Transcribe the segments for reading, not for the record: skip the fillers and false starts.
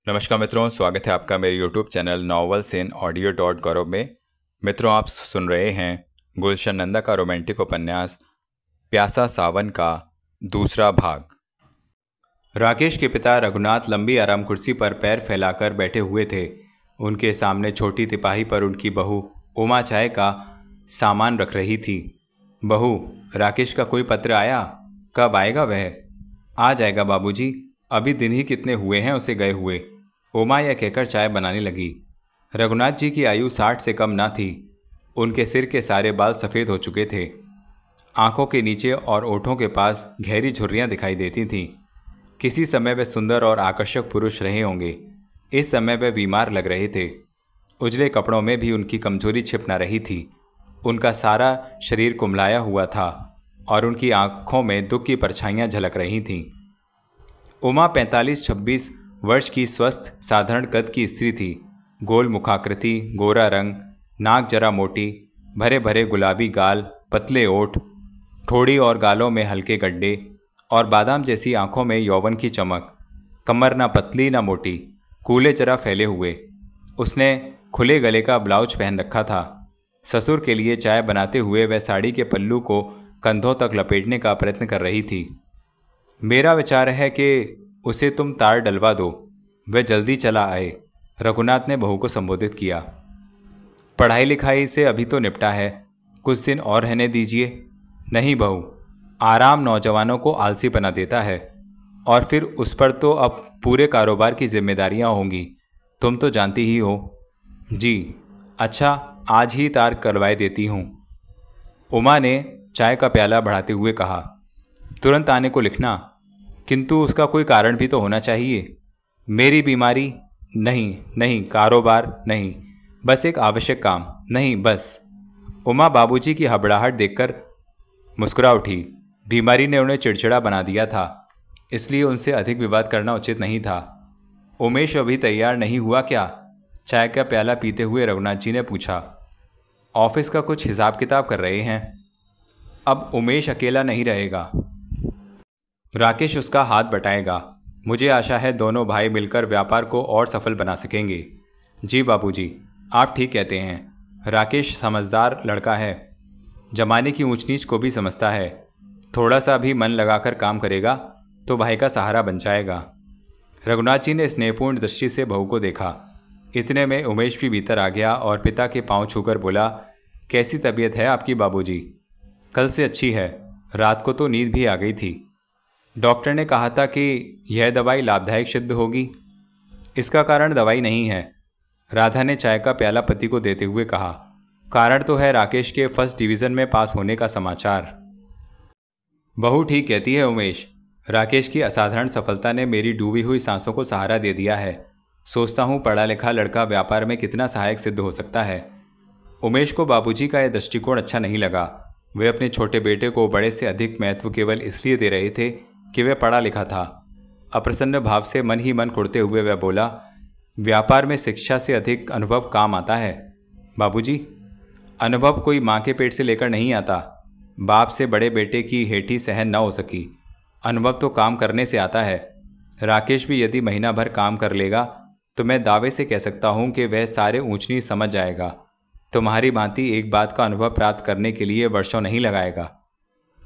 नमस्कार मित्रों, स्वागत है आपका मेरे YouTube channel novels in audio dot Gaurav में। मित्रों, आप सुन रहे हैं गुलशन नंदा का रोमांटिक उपन्यास प्यासा सावन का दूसरा भाग। राकेश के पिता रघुनाथ लंबी आराम कुर्सी पर पैर फैलाकर बैठे हुए थे। उनके सामने छोटी तिपाही पर उनकी बहू उमा चाय का सामान रख रही थी। बहू, राकेश का कोई पत्र आया? कब आएगा वह? आ जाएगा बाबूजी, अभी दिन ही कितने हुए हैं उसे गए हुए, उमा यह कहकर चाय बनाने लगी। रघुनाथ जी की आयु 60 से कम ना थी। उनके सिर के सारे बाल सफ़ेद हो चुके थे। आंखों के नीचे और ओठों के पास गहरी झुर्रियाँ दिखाई देती थीं। किसी समय वे सुंदर और आकर्षक पुरुष रहे होंगे। इस समय वे बीमार लग रहे थे। उजले कपड़ों में भी उनकी कमजोरी छिप न रही थी। उनका सारा शरीर कुम्हलाया हुआ था और उनकी आंखों में दुख की परछाइयाँ झलक रही थीं। उमा 45-26 वर्ष की स्वस्थ साधारण कद की स्त्री थी। गोल मुखाकृति, गोरा रंग, नाक जरा मोटी, भरे भरे गुलाबी गाल, पतले ओठ, ठोड़ी और गालों में हल्के गड्ढे और बादाम जैसी आंखों में यौवन की चमक। कमर ना पतली ना मोटी, कूले जरा फैले हुए। उसने खुले गले का ब्लाउज पहन रखा था। ससुर के लिए चाय बनाते हुए वह साड़ी के पल्लू को कंधों तक लपेटने का प्रयत्न कर रही थी। मेरा विचार है कि उसे तुम तार डलवा दो, वह जल्दी चला आए, रघुनाथ ने बहू को संबोधित किया। पढ़ाई लिखाई से अभी तो निपटा है, कुछ दिन और रहने दीजिए। नहीं बहू, आराम नौजवानों को आलसी बना देता है और फिर उस पर तो अब पूरे कारोबार की जिम्मेदारियां होंगी, तुम तो जानती ही हो। जी अच्छा, आज ही तार करवाए देती हूँ, उमा ने चाय का प्याला बढ़ाते हुए कहा। तुरंत आने को लिखना, किंतु उसका कोई कारण भी तो होना चाहिए। मेरी बीमारी? नहीं नहीं, कारोबार नहीं, बस एक आवश्यक काम। नहीं बस। उमा बाबूजी की हबड़ाहट देखकर मुस्कुरा उठी। बीमारी ने उन्हें चिड़चिड़ा बना दिया था, इसलिए उनसे अधिक विवाद करना उचित नहीं था। उमेश अभी तैयार नहीं हुआ क्या? चाय का प्याला पीते हुए रघुनाथ जी ने पूछा। ऑफिस का कुछ हिसाब किताब कर रहे हैं। अब उमेश अकेला नहीं रहेगा, राकेश उसका हाथ बटाएगा। मुझे आशा है दोनों भाई मिलकर व्यापार को और सफल बना सकेंगे। जी बाबूजी, आप ठीक कहते हैं। राकेश समझदार लड़का है, जमाने की ऊंच नीच को भी समझता है। थोड़ा सा भी मन लगाकर काम करेगा तो भाई का सहारा बन जाएगा। रघुनाथ जी ने स्नेहपूर्ण दृष्टि से बहू को देखा। इतने में उमेश भी भीतर आ गया और पिता के पांव छूकर बोला, कैसी तबीयत है आपकी बाबूजी? कल से अच्छी है, रात को तो नींद भी आ गई थी। डॉक्टर ने कहा था कि यह दवाई लाभदायक सिद्ध होगी। इसका कारण दवाई नहीं है, राधा ने चाय का प्याला पति को देते हुए कहा। कारण तो है राकेश के फर्स्ट डिवीज़न में पास होने का समाचार। बहू ठीक कहती है उमेश, राकेश की असाधारण सफलता ने मेरी डूबी हुई सांसों को सहारा दे दिया है। सोचता हूँ पढ़ा लिखा लड़का व्यापार में कितना सहायक सिद्ध हो सकता है। उमेश को बाबूजी का यह दृष्टिकोण अच्छा नहीं लगा। वे अपने छोटे बेटे को बड़े से अधिक महत्व केवल इसलिए दे रहे थे कि वह पढ़ा लिखा था। अप्रसन्न भाव से मन ही मन कुढ़ते हुए वह बोला, व्यापार में शिक्षा से अधिक अनुभव काम आता है बाबूजी। अनुभव कोई माँ के पेट से लेकर नहीं आता। बाप से बड़े बेटे की हेठी सहन न हो सकी। अनुभव तो काम करने से आता है। राकेश भी यदि महीना भर काम कर लेगा तो मैं दावे से कह सकता हूँ कि वह सारे ऊंच नीच समझ जाएगा। तुम्हारी भांति एक बात का अनुभव प्राप्त करने के लिए वर्षों नहीं लगाएगा।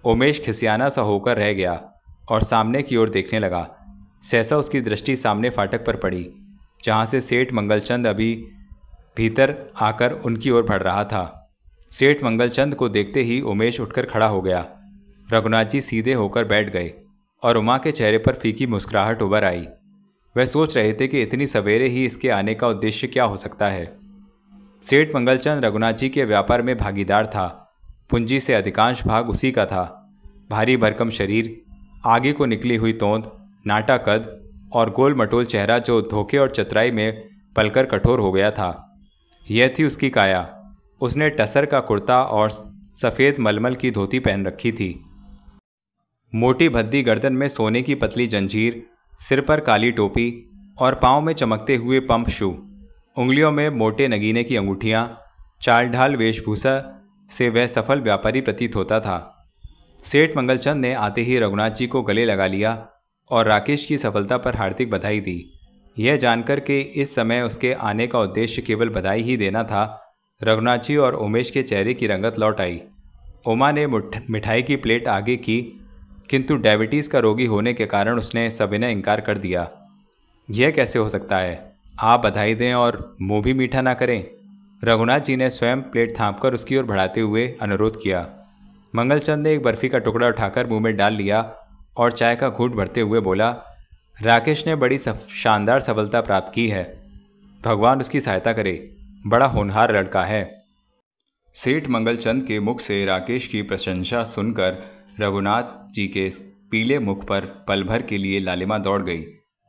उमेश खिसियाना सा होकर रह गया और सामने की ओर देखने लगा। सहसा उसकी दृष्टि सामने फाटक पर पड़ी, जहाँ से सेठ मंगलचंद अभी भीतर आकर उनकी ओर बढ़ रहा था। सेठ मंगलचंद को देखते ही उमेश उठकर खड़ा हो गया। रघुनाथ जी सीधे होकर बैठ गए और उमा के चेहरे पर फीकी मुस्कुराहट उभर आई। वह सोच रहे थे कि इतनी सवेरे ही इसके आने का उद्देश्य क्या हो सकता है। सेठ मंगलचंद रघुनाथ जी के व्यापार में भागीदार था। पूंजी से अधिकांश भाग उसी का था। भारी भरकम शरीर, आगे को निकली हुई तोंद, नाटा कद और गोल मटोल चेहरा जो धोखे और चतुराई में पलकर कठोर हो गया था। यह थी उसकी काया। उसने टसर का कुर्ता और सफ़ेद मलमल की धोती पहन रखी थी। मोटी भद्दी गर्दन में सोने की पतली जंजीर, सिर पर काली टोपी और पाँव में चमकते हुए पंप शू। उंगलियों में मोटे नगीने की अंगूठियाँ। चाल ढाल वेशभूषा से वह सफल व्यापारी प्रतीत होता था। सेठ मंगलचंद ने आते ही रघुनाथ जी को गले लगा लिया और राकेश की सफलता पर हार्दिक बधाई दी। यह जानकर कि इस समय उसके आने का उद्देश्य केवल बधाई ही देना था, रघुनाथ जी और उमेश के चेहरे की रंगत लौट आई। उमा ने मिठाई की प्लेट आगे की, किंतु डायबिटीज़ का रोगी होने के कारण उसने सविनय इनकार कर दिया। यह कैसे हो सकता है? आप बधाई दें और मुंह भी मीठा ना करें। रघुनाथ जी ने स्वयं प्लेट थांपकर उसकी ओर बढ़ाते हुए अनुरोध किया। मंगलचंद ने एक बर्फ़ी का टुकड़ा उठाकर मुंह में डाल लिया और चाय का घूंट भरते हुए बोला, राकेश ने बड़ी शानदार सफलता प्राप्त की है। भगवान उसकी सहायता करे। बड़ा होनहार लड़का है। सेठ मंगलचंद के मुख से राकेश की प्रशंसा सुनकर रघुनाथ जी के पीले मुख पर पल भर के लिए लालिमा दौड़ गई।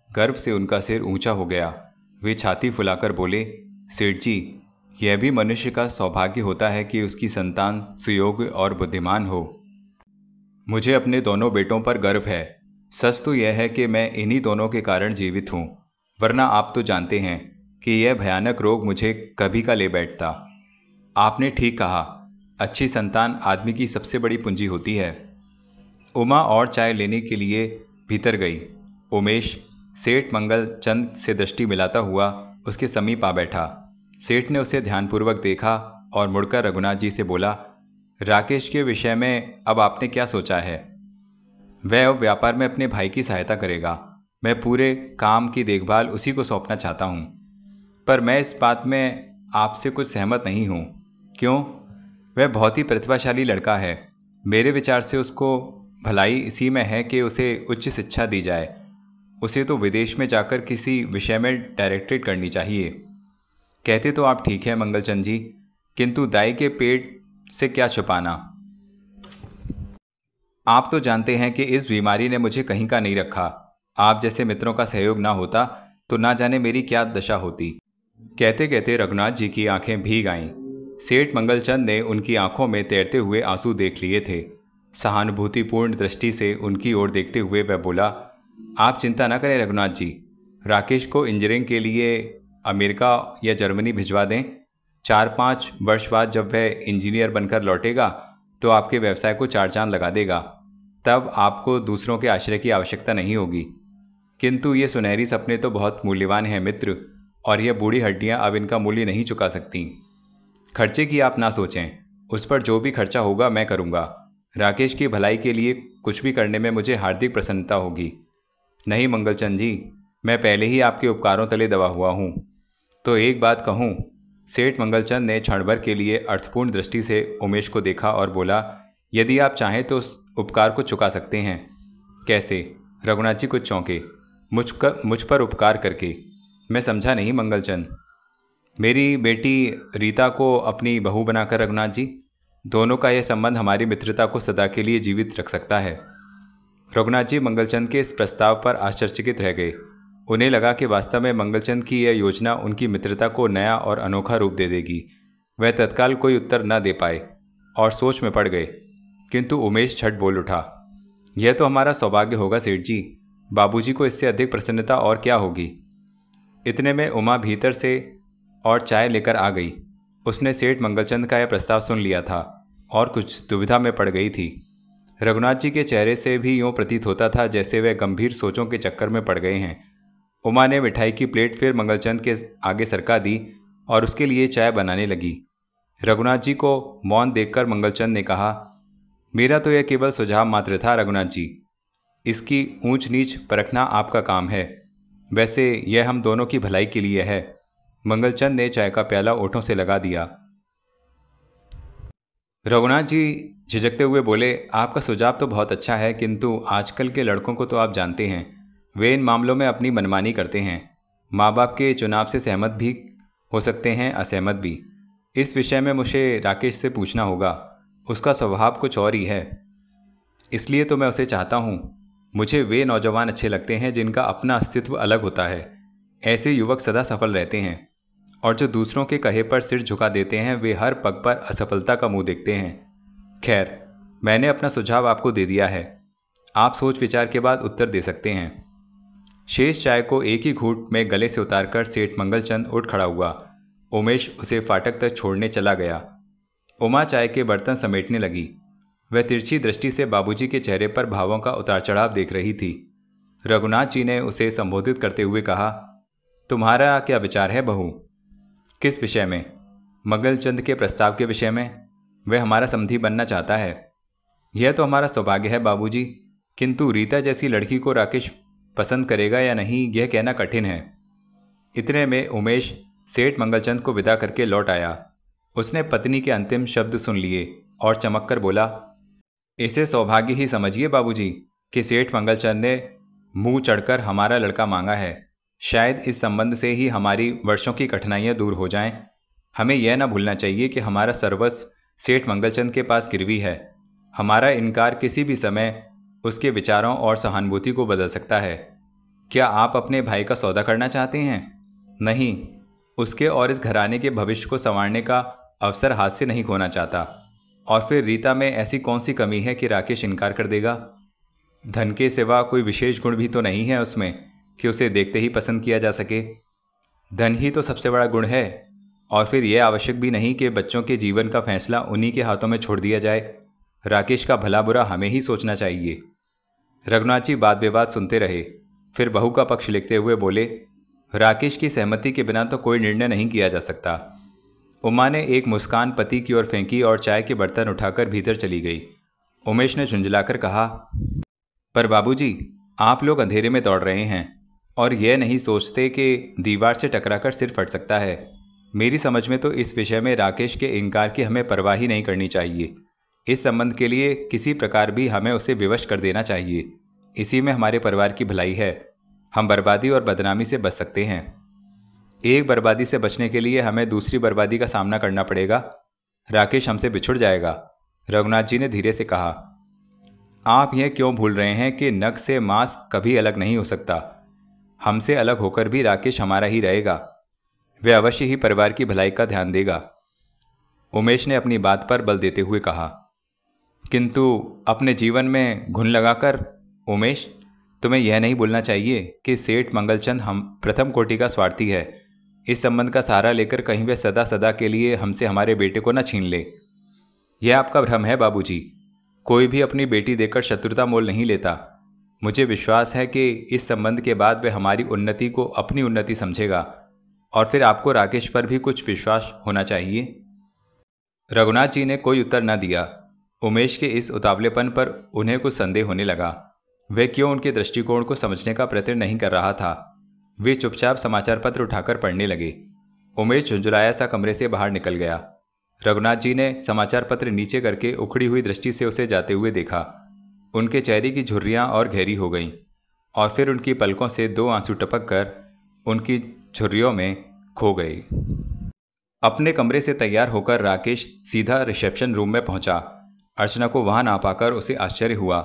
गर्व से उनका सिर ऊंचा हो गया। वे छाती फुलाकर बोले, सेठ जी, यह भी मनुष्य का सौभाग्य होता है कि उसकी संतान सुयोग्य और बुद्धिमान हो। मुझे अपने दोनों बेटों पर गर्व है। सच तो यह है कि मैं इन्हीं दोनों के कारण जीवित हूँ, वरना आप तो जानते हैं कि यह भयानक रोग मुझे कभी का ले बैठता। आपने ठीक कहा, अच्छी संतान आदमी की सबसे बड़ी पूंजी होती है। उमा और चाय लेने के लिए भीतर गई। उमेश सेठ मंगलचंद से दृष्टि मिलाता हुआ उसके समीप आ बैठा। सेठ ने उसे ध्यानपूर्वक देखा और मुड़कर रघुनाथ जी से बोला, राकेश के विषय में अब आपने क्या सोचा है? वह अब व्यापार में अपने भाई की सहायता करेगा। मैं पूरे काम की देखभाल उसी को सौंपना चाहता हूँ। पर मैं इस बात में आपसे कुछ सहमत नहीं हूँ। क्यों? वह बहुत ही प्रतिभाशाली लड़का है। मेरे विचार से उसको भलाई इसी में है कि उसे उच्च शिक्षा दी जाए। उसे तो विदेश में जाकर किसी विषय में डायरेक्टरेट करनी चाहिए। कहते तो आप ठीक हैं मंगलचंद जी, किंतु दाई के पेट से क्या छुपाना। आप तो जानते हैं कि इस बीमारी ने मुझे कहीं का नहीं रखा। आप जैसे मित्रों का सहयोग ना होता तो ना जाने मेरी क्या दशा होती। कहते कहते रघुनाथ जी की आंखें भीग आईं। सेठ मंगलचंद ने उनकी आंखों में तैरते हुए आंसू देख लिए थे। सहानुभूतिपूर्ण दृष्टि से उनकी ओर देखते हुए वह बोला, आप चिंता न करें रघुनाथ जी। राकेश को इंजीनियरिंग के लिए अमेरिका या जर्मनी भिजवा दें। 4-5 वर्ष बाद जब वह इंजीनियर बनकर लौटेगा तो आपके व्यवसाय को चार चांद लगा देगा। तब आपको दूसरों के आश्रय की आवश्यकता नहीं होगी। किंतु ये सुनहरी सपने तो बहुत मूल्यवान हैं मित्र, और यह बूढ़ी हड्डियां अब इनका मूल्य नहीं चुका सकती। खर्चे की आप ना सोचें, उस पर जो भी खर्चा होगा मैं करूँगा। राकेश की भलाई के लिए कुछ भी करने में मुझे हार्दिक प्रसन्नता होगी। नहीं मंगलचंद जी, मैं पहले ही आपके उपकारों तले दबा हुआ हूँ। तो एक बात कहूँ। सेठ मंगलचंद ने क्षण भर के लिए अर्थपूर्ण दृष्टि से उमेश को देखा और बोला, यदि आप चाहें तो उस उपकार को चुका सकते हैं। कैसे? रघुनाथ जी कुछ चौंके। मुझ पर उपकार करके? मैं समझा नहीं मंगलचंद। मेरी बेटी रीता को अपनी बहू बनाकर रघुनाथ जी, दोनों का यह संबंध हमारी मित्रता को सदा के लिए जीवित रख सकता है। रघुनाथ जी मंगलचंद के इस प्रस्ताव पर आश्चर्यचकित रह गए। उन्हें लगा कि वास्तव में मंगलचंद की यह योजना उनकी मित्रता को नया और अनोखा रूप दे देगी। वह तत्काल कोई उत्तर न दे पाए और सोच में पड़ गए। किंतु उमेश झट बोल उठा, यह तो हमारा सौभाग्य होगा सेठ जी। बाबूजी को इससे अधिक प्रसन्नता और क्या होगी। इतने में उमा भीतर से और चाय लेकर आ गई। उसने सेठ मंगलचंद का यह प्रस्ताव सुन लिया था और कुछ दुविधा में पड़ गई थी। रघुनाथ जी के चेहरे से भी यूँ प्रतीत होता था जैसे वे गंभीर सोचों के चक्कर में पड़ गए हैं। उमा ने मिठाई की प्लेट फिर मंगलचंद के आगे सरका दी और उसके लिए चाय बनाने लगी। रघुनाथ जी को मौन देखकर मंगलचंद ने कहा, मेरा तो यह केवल सुझाव मात्र था रघुनाथ जी। इसकी ऊंच नीच परखना आपका काम है। वैसे यह हम दोनों की भलाई के लिए है। मंगलचंद ने चाय का प्याला ओठों से लगा दिया। रघुनाथ जी झिझकते हुए बोले, आपका सुझाव तो बहुत अच्छा है, किंतु आजकल के लड़कों को तो आप जानते हैं, वे इन मामलों में अपनी मनमानी करते हैं। माँ बाप के चुनाव से सहमत भी हो सकते हैं, असहमत भी। इस विषय में मुझे राकेश से पूछना होगा। उसका स्वभाव कुछ और ही है। इसलिए तो मैं उसे चाहता हूँ। मुझे वे नौजवान अच्छे लगते हैं जिनका अपना अस्तित्व अलग होता है। ऐसे युवक सदा सफल रहते हैं, और जो दूसरों के कहे पर सिर झुका देते हैं वे हर पग पर असफलता का मुंह देखते हैं। खैर, मैंने अपना सुझाव आपको दे दिया है। आप सोच विचार के बाद उत्तर दे सकते हैं। शेष चाय को एक ही घूंट में गले से उतारकर सेठ मंगलचंद उठ खड़ा हुआ। उमेश उसे फाटक तक छोड़ने चला गया। उमा चाय के बर्तन समेटने लगी। वह तिरछी दृष्टि से बाबूजी के चेहरे पर भावों का उतार चढ़ाव देख रही थी। रघुनाथ जी ने उसे संबोधित करते हुए कहा, तुम्हारा क्या विचार है बहू? किस विषय में? मंगलचंद के प्रस्ताव के विषय में। वह हमारा समधी बनना चाहता है। यह तो हमारा सौभाग्य है बाबूजी, किंतु रीता जैसी लड़की को राकेश पसंद करेगा या नहीं, यह कहना कठिन है। इतने में उमेश सेठ मंगलचंद को विदा करके लौट आया। उसने पत्नी के अंतिम शब्द सुन लिए और चमककर बोला, इसे सौभाग्य ही समझिए बाबूजी कि सेठ मंगलचंद ने मुंह चढ़कर हमारा लड़का मांगा है। शायद इस संबंध से ही हमारी वर्षों की कठिनाइयां दूर हो जाएं। हमें यह न भूलना चाहिए कि हमारा सर्वस्व सेठ मंगलचंद के पास गिरवी है। हमारा इनकार किसी भी समय उसके विचारों और सहानुभूति को बदल सकता है। क्या आप अपने भाई का सौदा करना चाहते हैं? नहीं, उसके और इस घराने के भविष्य को संवारने का अवसर हाथ से नहीं खोना चाहता। और फिर रीता में ऐसी कौन सी कमी है कि राकेश इनकार कर देगा? धन के सिवा कोई विशेष गुण भी तो नहीं है उसमें कि उसे देखते ही पसंद किया जा सके। धन ही तो सबसे बड़ा गुण है। और फिर यह आवश्यक भी नहीं कि बच्चों के जीवन का फैसला उन्हीं के हाथों में छोड़ दिया जाए। राकेश का भला बुरा हमें ही सोचना चाहिए। रघुनाथ जी वाद विवाद सुनते रहे, फिर बहू का पक्ष लिखते हुए बोले, राकेश की सहमति के बिना तो कोई निर्णय नहीं किया जा सकता। उमा ने एक मुस्कान पति की ओर फेंकी और चाय के बर्तन उठाकर भीतर चली गई। उमेश ने झुंझलाकर कहा, पर बाबूजी, आप लोग अंधेरे में दौड़ रहे हैं और यह नहीं सोचते कि दीवार से टकराकर सिर फट सकता है। मेरी समझ में तो इस विषय में राकेश के इनकार की हमें परवाह ही नहीं करनी चाहिए। इस संबंध के लिए किसी प्रकार भी हमें उसे विवश कर देना चाहिए। इसी में हमारे परिवार की भलाई है। हम बर्बादी और बदनामी से बच सकते हैं। एक बर्बादी से बचने के लिए हमें दूसरी बर्बादी का सामना करना पड़ेगा। राकेश हमसे बिछुड़ जाएगा। रघुनाथ जी ने धीरे से कहा, आप यह क्यों भूल रहे हैं कि नख से मांस कभी अलग नहीं हो सकता। हमसे अलग होकर भी राकेश हमारा ही रहेगा। वह अवश्य ही परिवार की भलाई का ध्यान देगा। उमेश ने अपनी बात पर बल देते हुए कहा, किंतु अपने जीवन में घुन लगाकर उमेश, तुम्हें यह नहीं भूलना चाहिए कि सेठ मंगलचंद हम प्रथम कोटि का स्वार्थी है। इस संबंध का सहारा लेकर कहीं वे सदा सदा के लिए हमसे हमारे बेटे को न छीन ले। यह आपका भ्रम है बाबूजी। कोई भी अपनी बेटी देकर शत्रुता मोल नहीं लेता। मुझे विश्वास है कि इस संबंध के बाद वे हमारी उन्नति को अपनी उन्नति समझेगा और फिर आपको राकेश पर भी कुछ विश्वास होना चाहिए। रघुनाथ जी ने कोई उत्तर न दिया। उमेश के इस उतावलेपन पर उन्हें कुछ संदेह होने लगा। वह क्यों उनके दृष्टिकोण को समझने का प्रयत्न नहीं कर रहा था। वे चुपचाप समाचार पत्र उठाकर पढ़ने लगे। उमेश झुंझुलाया सा कमरे से बाहर निकल गया। रघुनाथ जी ने समाचार पत्र नीचे करके उखड़ी हुई दृष्टि से उसे जाते हुए देखा। उनके चेहरे की झुर्रियाँ और गहरी हो गईं और फिर उनकी पलकों से 2 आंसू टपक कर उनकी झुर्रियों में खो गए। अपने कमरे से तैयार होकर राकेश सीधा रिसेप्शन रूम में पहुंचा। अर्चना को वहां ना पाकर उसे आश्चर्य हुआ।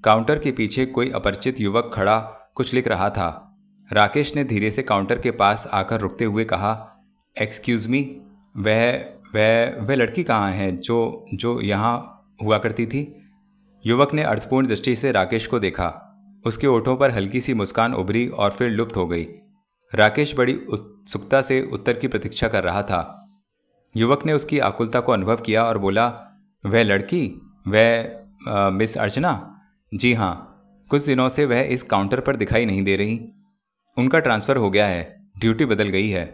काउंटर के पीछे कोई अपरिचित युवक खड़ा कुछ लिख रहा था। राकेश ने धीरे से काउंटर के पास आकर रुकते हुए कहा, एक्सक्यूज़ मी, वह लड़की कहाँ है जो यहाँ हुआ करती थी? युवक ने अर्थपूर्ण दृष्टि से राकेश को देखा। उसके ओठों पर हल्की सी मुस्कान उभरी और फिर लुप्त हो गई। राकेश बड़ी उत्सुकता से उत्तर की प्रतीक्षा कर रहा था। युवक ने उसकी आकुलता को अनुभव किया और बोला, वह लड़की, वह मिस अर्चना? जी हाँ, कुछ दिनों से वह इस काउंटर पर दिखाई नहीं दे रही। उनका ट्रांसफ़र हो गया है, ड्यूटी बदल गई है।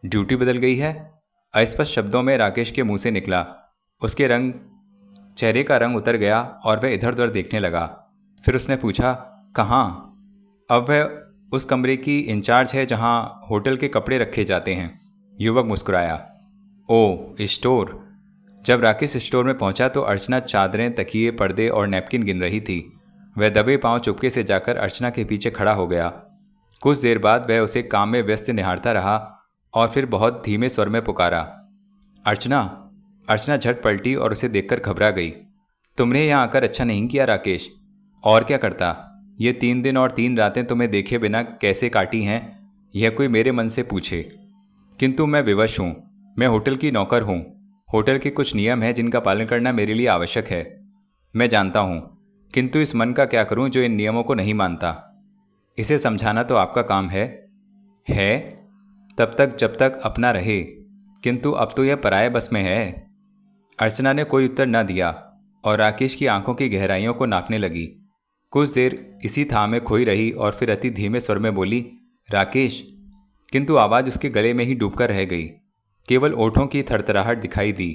ड्यूटी बदल गई है? अस्पष्ट शब्दों में राकेश के मुंह से निकला। उसके चेहरे का रंग उतर गया और वह इधर उधर देखने लगा। फिर उसने पूछा, कहाँ? अब वह उस कमरे की इंचार्ज है जहाँ होटल के कपड़े रखे जाते हैं। युवक मुस्कुराया। ओह, स्टोर। जब राकेश स्टोर में पहुंचा तो अर्चना चादरें, तकिए, पर्दे और नैपकिन गिन रही थी। वह दबे पांव चुपके से जाकर अर्चना के पीछे खड़ा हो गया। कुछ देर बाद वह उसे काम में व्यस्त निहारता रहा और फिर बहुत धीमे स्वर में पुकारा, अर्चना। अर्चना झट पलटी और उसे देखकर घबरा गई। तुमने यहाँ आकर अच्छा नहीं किया राकेश। और क्या करता? ये 3 दिन और 3 रातें तुम्हें देखे बिना कैसे काटी हैं, यह कोई मेरे मन से पूछे। किंतु मैं विवश हूँ। मैं होटल की नौकर हूँ। होटल के कुछ नियम हैं जिनका पालन करना मेरे लिए आवश्यक है, मैं जानता हूँ। किंतु इस मन का क्या करूँ जो इन नियमों को नहीं मानता। इसे समझाना तो आपका काम है तब तक जब तक अपना रहे, किंतु अब तो यह पराये बस में है। अर्चना ने कोई उत्तर न दिया और राकेश की आंखों की गहराइयों को नापने लगी। कुछ देर इसी था में खोई रही और फिर अति धीमे स्वर में बोली, राकेश, किंतु आवाज़ उसके गले में ही डूबकर रह गई। केवल ओठों की थरथराहट दिखाई दी।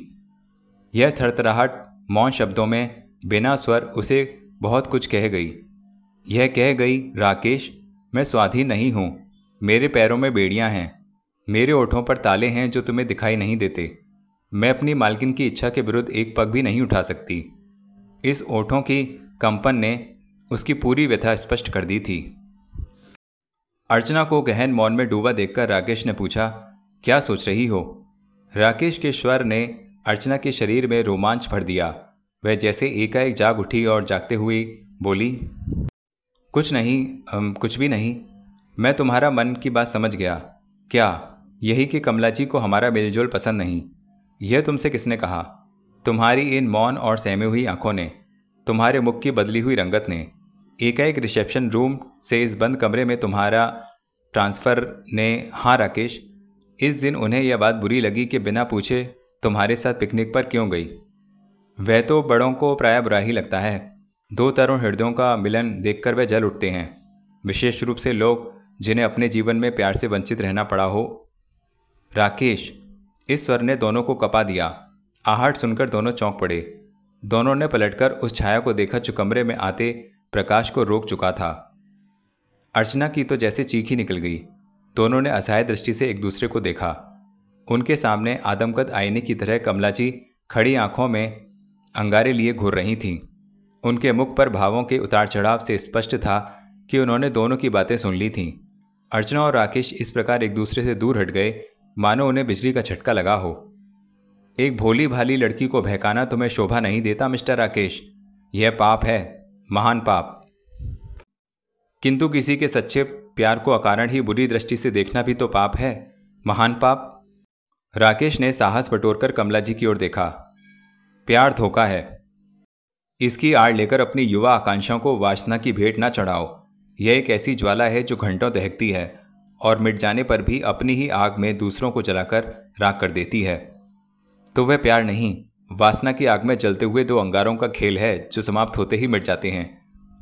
यह थरथराहट मौन शब्दों में बिना स्वर उसे बहुत कुछ कह गई। यह कह गई, राकेश, मैं स्वाधीन नहीं हूँ। मेरे पैरों में बेड़ियाँ हैं। मेरे ओठों पर ताले हैं जो तुम्हें दिखाई नहीं देते। मैं अपनी मालकिन की इच्छा के विरुद्ध एक पग भी नहीं उठा सकती। इस ओठों की कंपन ने उसकी पूरी व्यथा स्पष्ट कर दी थी। अर्चना को गहन मौन में डूबा देखकर राकेश ने पूछा, क्या सोच रही हो? राकेश के स्वर ने अर्चना के शरीर में रोमांच भर दिया। वह जैसे एकाएक जाग उठी और जागते हुए बोली, कुछ नहीं, कुछ भी नहीं। मैं तुम्हारा मन की बात समझ गया। क्या यही कि कमला जी को हमारा मेलजोल पसंद नहीं? यह तुमसे किसने कहा? तुम्हारी इन मौन और सहमी हुई आंखों ने, तुम्हारे मुख की बदली हुई रंगत ने, एकाएक रिसेप्शन रूम से इस बंद कमरे में तुम्हारा ट्रांसफ़र ने। हाँ राकेश, इस दिन उन्हें यह बात बुरी लगी कि बिना पूछे तुम्हारे साथ पिकनिक पर क्यों गई। वह तो बड़ों को प्रायः बुरा ही लगता है। दो तरुण हृदयों का मिलन देखकर वह जल उठते हैं, विशेष रूप से लोग जिन्हें अपने जीवन में प्यार से वंचित रहना पड़ा हो। राकेश, इस स्वर ने दोनों को कपा दिया। आहट सुनकर दोनों चौंक पड़े। दोनों ने पलटकर उस छाया को देखा जो कमरे में आते प्रकाश को रोक चुका था। अर्चना की तो जैसे चीख ही निकल गई। दोनों ने असहाय दृष्टि से एक दूसरे को देखा। उनके सामने आदमकद आईने की तरह कमला जी खड़ी आंखों में अंगारे लिए घूर रही थीं। उनके मुख पर भावों के उतार चढ़ाव से स्पष्ट था कि उन्होंने दोनों की बातें सुन ली थीं। अर्चना और राकेश इस प्रकार एक दूसरे से दूर हट गए मानो उन्हें बिजली का झटका लगा हो। एक भोली भाली लड़की को बहकाना तुम्हें शोभा नहीं देता मिस्टर राकेश। यह पाप है, महान पाप। किंतु किसी के सच्चे प्यार को अकारण ही बुरी दृष्टि से देखना भी तो पाप है, महान पाप। राकेश ने साहस बटोरकर कमला जी की ओर देखा। प्यार धोखा है। इसकी आड़ लेकर अपनी युवा आकांक्षाओं को वासना की भेंट ना चढ़ाओ। यह एक ऐसी ज्वाला है जो घंटों दहकती है और मिट जाने पर भी अपनी ही आग में दूसरों को जलाकर राख कर देती है। तो वह प्यार नहीं, वासना की आग में जलते हुए दो अंगारों का खेल है जो समाप्त होते ही मिट जाते हैं।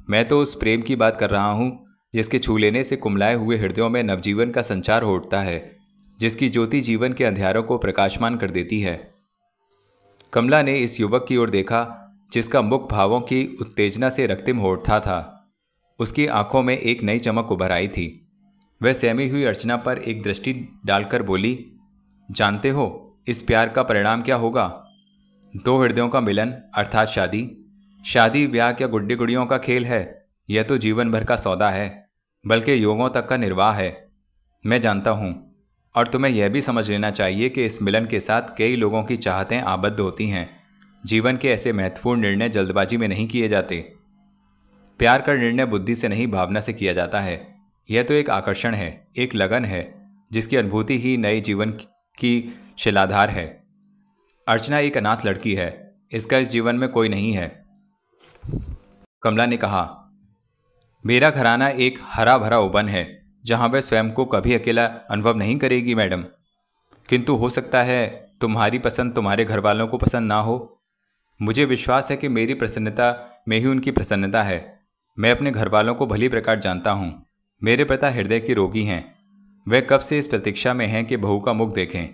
मैं तो उस प्रेम की बात कर रहा हूँ जिसके छू लेने से कुमलाए हुए हृदयों में नवजीवन का संचार हो उठता है, जिसकी ज्योति जीवन के अंधियारों को प्रकाशमान कर देती है। कमला ने इस युवक की ओर देखा जिसका मुख भावों की उत्तेजना से रक्तिम हो उठा था। उसकी आंखों में एक नई चमक उभर आई थी। वह सहमी हुई अर्चना पर एक दृष्टि डालकर बोली, जानते हो इस प्यार का परिणाम क्या होगा? दो हृदयों का मिलन अर्थात शादी। शादी ब्याह क्या गुड्डी गुड़ियों का खेल है? यह तो जीवन भर का सौदा है, बल्कि युगों तक का निर्वाह है। मैं जानता हूँ, और तुम्हें यह भी समझ लेना चाहिए कि इस मिलन के साथ कई लोगों की चाहतें आबद्ध होती हैं। जीवन के ऐसे महत्वपूर्ण निर्णय जल्दबाजी में नहीं किए जाते। प्यार का निर्णय बुद्धि से नहीं, भावना से किया जाता है। यह तो एक आकर्षण है, एक लगन है, जिसकी अनुभूति ही नए जीवन की शिलाधार है। अर्चना एक अनाथ लड़की है, इसका इस जीवन में कोई नहीं है। कमला ने कहा, मेरा घराना एक हरा भरा उबन है जहां वह स्वयं को कभी अकेला अनुभव नहीं करेगी मैडम। किंतु हो सकता है तुम्हारी पसंद तुम्हारे घर वालों को पसंद ना हो। मुझे विश्वास है कि मेरी प्रसन्नता में ही उनकी प्रसन्नता है। मैं अपने घर वालों को भली प्रकार जानता हूँ। मेरे पिता हृदय के रोगी हैं। वे कब से इस प्रतीक्षा में हैं कि बहू का मुख देखें।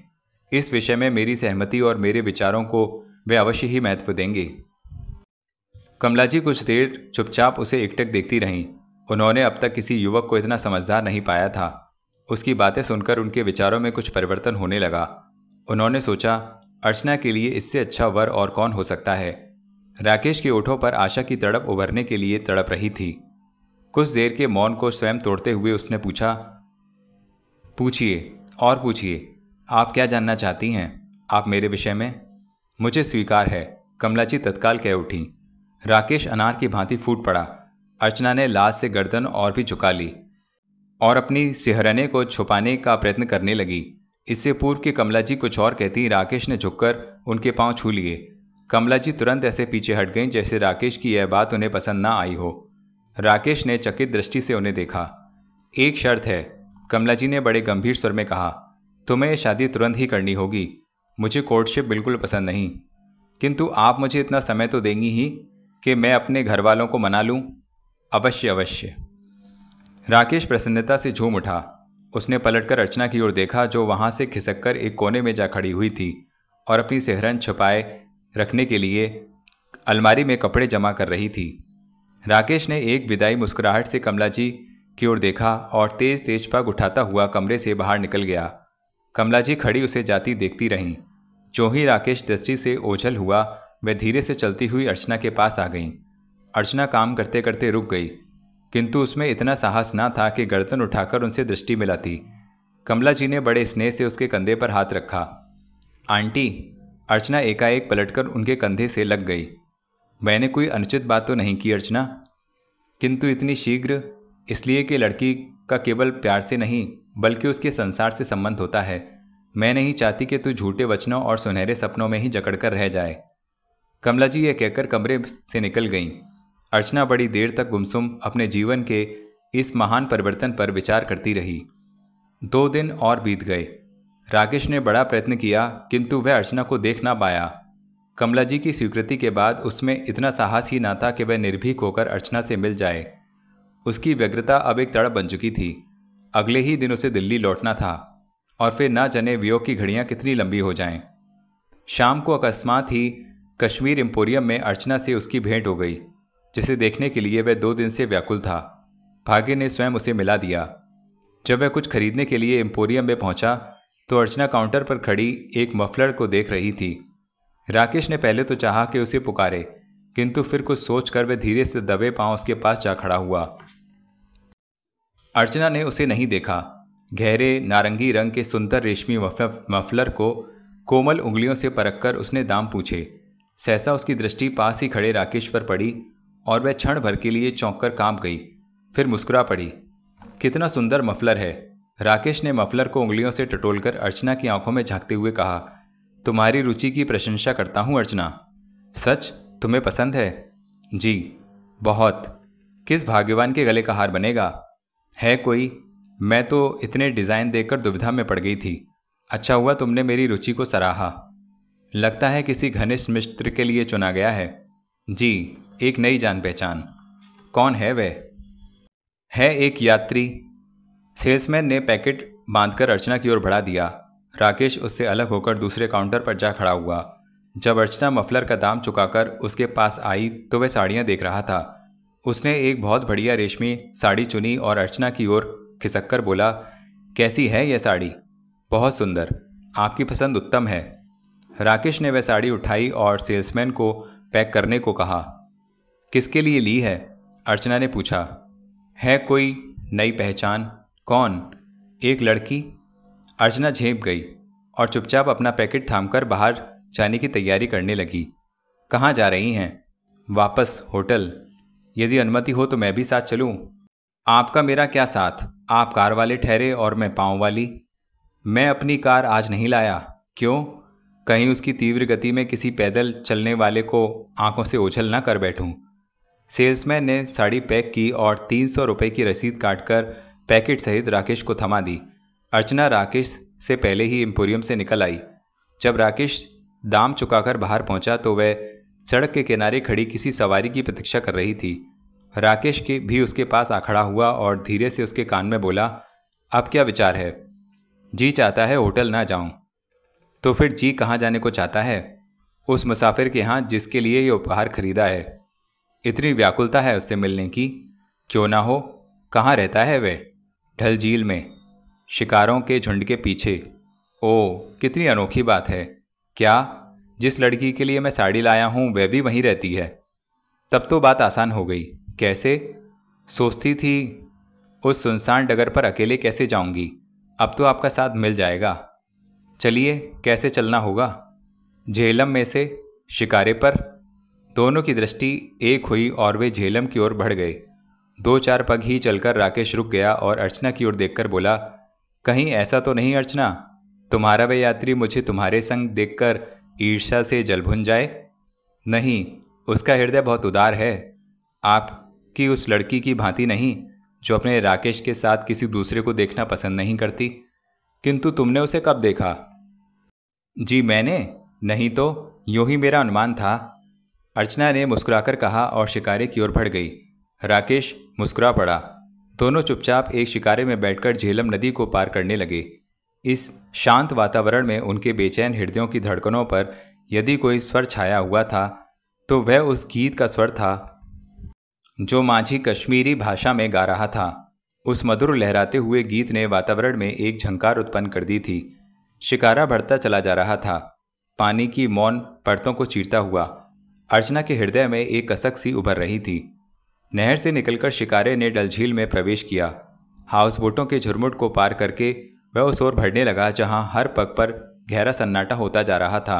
इस विषय में मेरी सहमति और मेरे विचारों को वे अवश्य ही महत्व देंगे। कमला जी कुछ देर चुपचाप उसे एकटक देखती रहीं। उन्होंने अब तक किसी युवक को इतना समझदार नहीं पाया था। उसकी बातें सुनकर उनके विचारों में कुछ परिवर्तन होने लगा। उन्होंने सोचा, अर्चना के लिए इससे अच्छा वर और कौन हो सकता है। राकेश के ओठों पर आशा की तड़प उभरने के लिए तड़प रही थी। कुछ देर के मौन को स्वयं तोड़ते हुए उसने पूछा, पूछिए और पूछिए, आप क्या जानना चाहती हैं? आप मेरे विषय में? मुझे स्वीकार है, कमला जी तत्काल कह उठी। राकेश अनार की भांति फूट पड़ा। अर्चना ने लाज से गर्दन और भी झुका ली और अपनी सिहरने को छुपाने का प्रयत्न करने लगी। इससे पूर्व कि कमला जी कुछ और कहती, राकेश ने झुककर उनके पांव छू लिए। कमला जी तुरंत ऐसे पीछे हट गईं जैसे राकेश की यह बात उन्हें पसंद ना आई हो। राकेश ने चकित दृष्टि से उन्हें देखा। एक शर्त है, कमला जी ने बड़े गंभीर स्वर में कहा, तुम्हें यह शादी तुरंत ही करनी होगी। मुझे कोर्टशिप बिल्कुल पसंद नहीं, किंतु आप मुझे इतना समय तो देंगी ही कि मैं अपने घर वालों को मना लूँ। अवश्य अवश्य। राकेश प्रसन्नता से झूम उठा। उसने पलटकर अर्चना की ओर देखा, जो वहां से खिसककर एक कोने में जा खड़ी हुई थी और अपनी सिहरन छुपाए रखने के लिए अलमारी में कपड़े जमा कर रही थी। राकेश ने एक विदाई मुस्कुराहट से कमला जी की ओर देखा और तेज तेज पग उठाता हुआ कमरे से बाहर निकल गया। कमला जी खड़ी उसे जाती देखती रहीं। जो ही राकेश दृष्टि से ओझल हुआ, वह धीरे से चलती हुई अर्चना के पास आ गई। अर्चना काम करते करते रुक गई, किंतु उसमें इतना साहस ना था कि गर्दन उठाकर उनसे दृष्टि मिलाती। कमला जी ने बड़े स्नेह से उसके कंधे पर हाथ रखा। आंटी, अर्चना एकाएक पलटकर उनके कंधे से लग गई। मैंने कोई अनुचित बात तो नहीं की अर्चना, किंतु इतनी शीघ्र? इसलिए कि लड़की का केवल प्यार से नहीं बल्कि उसके संसार से संबंध होता है। मैं नहीं चाहती कि तू झूठे वचनों और सुनहरे सपनों में ही जकड़कर रह जाए। कमला जी यह कहकर कमरे से निकल गईं। अर्चना बड़ी देर तक गुमसुम अपने जीवन के इस महान परिवर्तन पर विचार करती रही। 2 दिन और बीत गए। राकेश ने बड़ा प्रयत्न किया, किंतु वह अर्चना को देख ना पाया। कमला जी की स्वीकृति के बाद उसमें इतना साहस ही ना था कि वह निर्भीक होकर अर्चना से मिल जाए। उसकी व्यग्रता अब एक तड़प बन चुकी थी। अगले ही दिन उसे दिल्ली लौटना था और फिर ना जाने वियोग की घड़ियां कितनी लंबी हो जाएं। शाम को अकस्मात ही कश्मीर एम्पोरियम में अर्चना से उसकी भेंट हो गई, जिसे देखने के लिए वह 2 दिन से व्याकुल था। भाग्य ने स्वयं उसे मिला दिया। जब वह कुछ खरीदने के लिए एम्पोरियम में पहुंचा तो अर्चना काउंटर पर खड़ी एक मफलर को देख रही थी। राकेश ने पहले तो चाहा कि उसे पुकारे, किंतु फिर कुछ सोचकर वह धीरे से दबे पांव उसके पास जा खड़ा हुआ। अर्चना ने उसे नहीं देखा। गहरे नारंगी रंग के सुंदर रेशमी मफलर को कोमल उंगलियों से परखकर उसने दाम पूछे। सहसा उसकी दृष्टि पास ही खड़े राकेश पर पड़ी और वह क्षण भर के लिए चौंक कर कांप गई, फिर मुस्कुरा पड़ी। कितना सुंदर मफलर है! राकेश ने मफलर को उंगलियों से टटोलकर अर्चना की आंखों में झांकते हुए कहा। तुम्हारी रुचि की प्रशंसा करता हूं अर्चना। सच? तुम्हें पसंद है? जी बहुत। किस भाग्यवान के गले का हार बनेगा? है कोई? मैं तो इतने डिज़ाइन देखकर दुविधा में पड़ गई थी। अच्छा हुआ तुमने मेरी रुचि को सराहा। लगता है किसी घनिष्ठ मित्र के लिए चुना गया है। जी, एक नई जान पहचान। कौन है वह? है एक यात्री। सेल्समैन ने पैकेट बांधकर अर्चना की ओर बढ़ा दिया। राकेश उससे अलग होकर दूसरे काउंटर पर जा खड़ा हुआ। जब अर्चना मफलर का दाम चुकाकर उसके पास आई तो वह साड़ियाँ देख रहा था। उसने एक बहुत बढ़िया रेशमी साड़ी चुनी और अर्चना की ओर खिसककर बोला, कैसी है यह साड़ी? बहुत सुंदर, आपकी पसंद उत्तम है। राकेश ने वह साड़ी उठाई और सेल्समैन को पैक करने को कहा। किसके लिए ली है? अर्चना ने पूछा। है कोई नई पहचान? कौन? एक लड़की। अर्चना झेप गई और चुपचाप अपना पैकेट थामकर बाहर जाने की तैयारी करने लगी। कहाँ जा रही हैं? वापस होटल। यदि अनुमति हो तो मैं भी साथ चलूं? आपका मेरा क्या साथ? आप कार वाले ठहरे और मैं पाँव वाली। मैं अपनी कार आज नहीं लाया। क्यों? कहीं उसकी तीव्र गति में किसी पैदल चलने वाले को आंखों से ओझल ना कर बैठूं। सेल्समैन ने साड़ी पैक की और 300 रुपये की रसीद काटकर पैकेट सहित राकेश को थमा दी। अर्चना राकेश से पहले ही एम्पोरियम से निकल आई। जब राकेश दाम चुकाकर बाहर पहुंचा तो वह सड़क के किनारे खड़ी किसी सवारी की प्रतीक्षा कर रही थी। राकेश के भी उसके पास आ खड़ा हुआ और धीरे से उसके कान में बोला, अब क्या विचार है? जी चाहता है होटल ना जाऊं। तो फिर जी कहाँ जाने को चाहता है? उस मुसाफिर के यहाँ जिसके लिए ये उपहार खरीदा है। इतनी व्याकुलता है उससे मिलने की? क्यों ना हो। कहाँ रहता है वह? ढल झील में, शिकारों के झुंड के पीछे। ओह, कितनी अनोखी बात है। क्या? जिस लड़की के लिए मैं साड़ी लाया हूँ वह भी वहीं रहती है? तब तो बात आसान हो गई। कैसे? सोचती थी उस सुनसान डगर पर अकेले कैसे जाऊंगी। अब तो आपका साथ मिल जाएगा। चलिए, कैसे चलना होगा? झेलम में से शिकारे पर। दोनों की दृष्टि एक हुई और वे झेलम की ओर बढ़ गए। 2-4 पग ही चलकर राकेश रुक गया और अर्चना की ओर देखकर बोला, कहीं ऐसा तो नहीं अर्चना, तुम्हारा वह यात्री मुझे तुम्हारे संग देखकर ईर्ष्या से जल भुन जाए? नहीं, उसका हृदय बहुत उदार है। आपकी उस लड़की की भांति नहीं जो अपने राकेश के साथ किसी दूसरे को देखना पसंद नहीं करती। किंतु तुमने उसे कब देखा? जी मैंने? नहीं तो यूं ही मेरा अनुमान था। अर्चना ने मुस्कुराकर कहा और शिकारे की ओर बढ़ गई। राकेश मुस्कुरा पड़ा। दोनों चुपचाप एक शिकारे में बैठकर झेलम नदी को पार करने लगे। इस शांत वातावरण में उनके बेचैन हृदयों की धड़कनों पर यदि कोई स्वर छाया हुआ था तो वह उस गीत का स्वर था जो माझी कश्मीरी भाषा में गा रहा था। उस मधुर लहराते हुए गीत ने वातावरण में एक झंकार उत्पन्न कर दी थी। शिकारा बढ़ता चला जा रहा था, पानी की मौन परतों को चीरता हुआ। अर्चना के हृदय में एक कसक सी उभर रही थी। नहर से निकलकर शिकारे ने डल झील में प्रवेश किया। हाउस बोटों के झुरमुट को पार करके वह उस ओर बढ़ने लगा जहां हर पग पर गहरा सन्नाटा होता जा रहा था।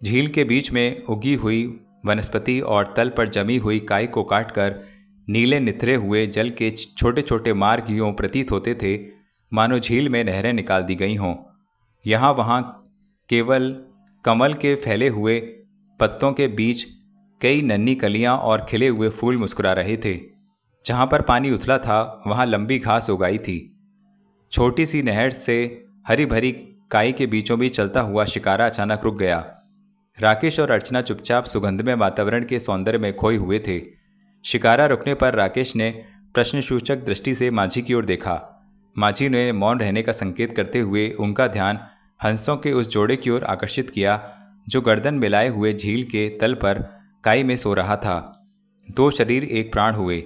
झील के बीच में उगी हुई वनस्पति और तल पर जमी हुई काई को काटकर नीले निथरे हुए जल के छोटे छोटे मार्ग यूं प्रतीत होते थे मानो झील में नहरें निकाल दी गई हों। यहाँ वहाँ केवल कमल के फैले हुए पत्तों के बीच कई नन्ही कलियाँ और खिले हुए फूल मुस्कुरा रहे थे। जहाँ पर पानी उथला था वहाँ लंबी घास उगाई थी। छोटी सी नहर से हरी भरी काई के बीचों बीच चलता हुआ शिकारा अचानक रुक गया। राकेश और अर्चना चुपचाप सुगंधमय वातावरण के सौंदर्य में खोए हुए थे। शिकारा रुकने पर राकेश ने प्रश्नसूचक दृष्टि से माझी की ओर देखा। माझी ने मौन रहने का संकेत करते हुए उनका ध्यान हंसों के उस जोड़े की ओर आकर्षित किया जो गर्दन मिलाए हुए झील के तल पर काई में सो रहा था। दो शरीर एक प्राण हुए।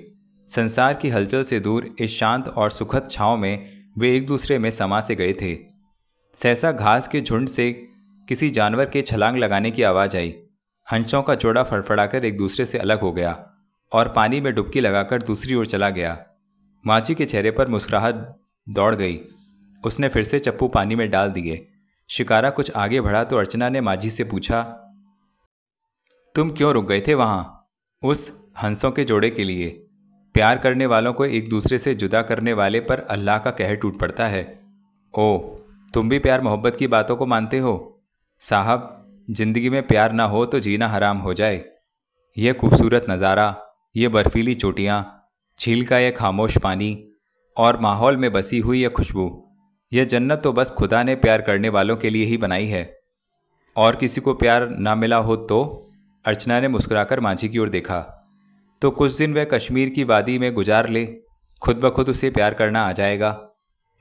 संसार की हलचल से दूर इस शांत और सुखद छांव में वे एक दूसरे में समा से गए थे। सहसा घास के झुंड से किसी जानवर के छलांग लगाने की आवाज़ आई। हंसों का जोड़ा फड़फड़ाकर एक दूसरे से अलग हो गया और पानी में डुबकी लगाकर दूसरी ओर चला गया। माझी के चेहरे पर मुस्कुराहट दौड़ गई। उसने फिर से चप्पू पानी में डाल दिए। शिकारा कुछ आगे बढ़ा तो अर्चना ने माझी से पूछा, तुम क्यों रुक गए थे वहाँ? उस हंसों के जोड़े के लिए। प्यार करने वालों को एक दूसरे से जुदा करने वाले पर अल्लाह का कहर टूट पड़ता है। ओह, तुम भी प्यार मोहब्बत की बातों को मानते हो? साहब, जिंदगी में प्यार ना हो तो जीना हराम हो जाए। यह खूबसूरत नज़ारा, ये बर्फीली चोटियाँ, झील का यह खामोश पानी और माहौल में बसी हुई यह खुशबू, यह जन्नत तो बस खुदा ने प्यार करने वालों के लिए ही बनाई है। और किसी को प्यार ना मिला हो तो? अर्चना ने मुस्कुराकर माझी की ओर देखा। तो कुछ दिन वह कश्मीर की वादी में गुजार ले, खुद ब खुद उसे प्यार करना आ जाएगा।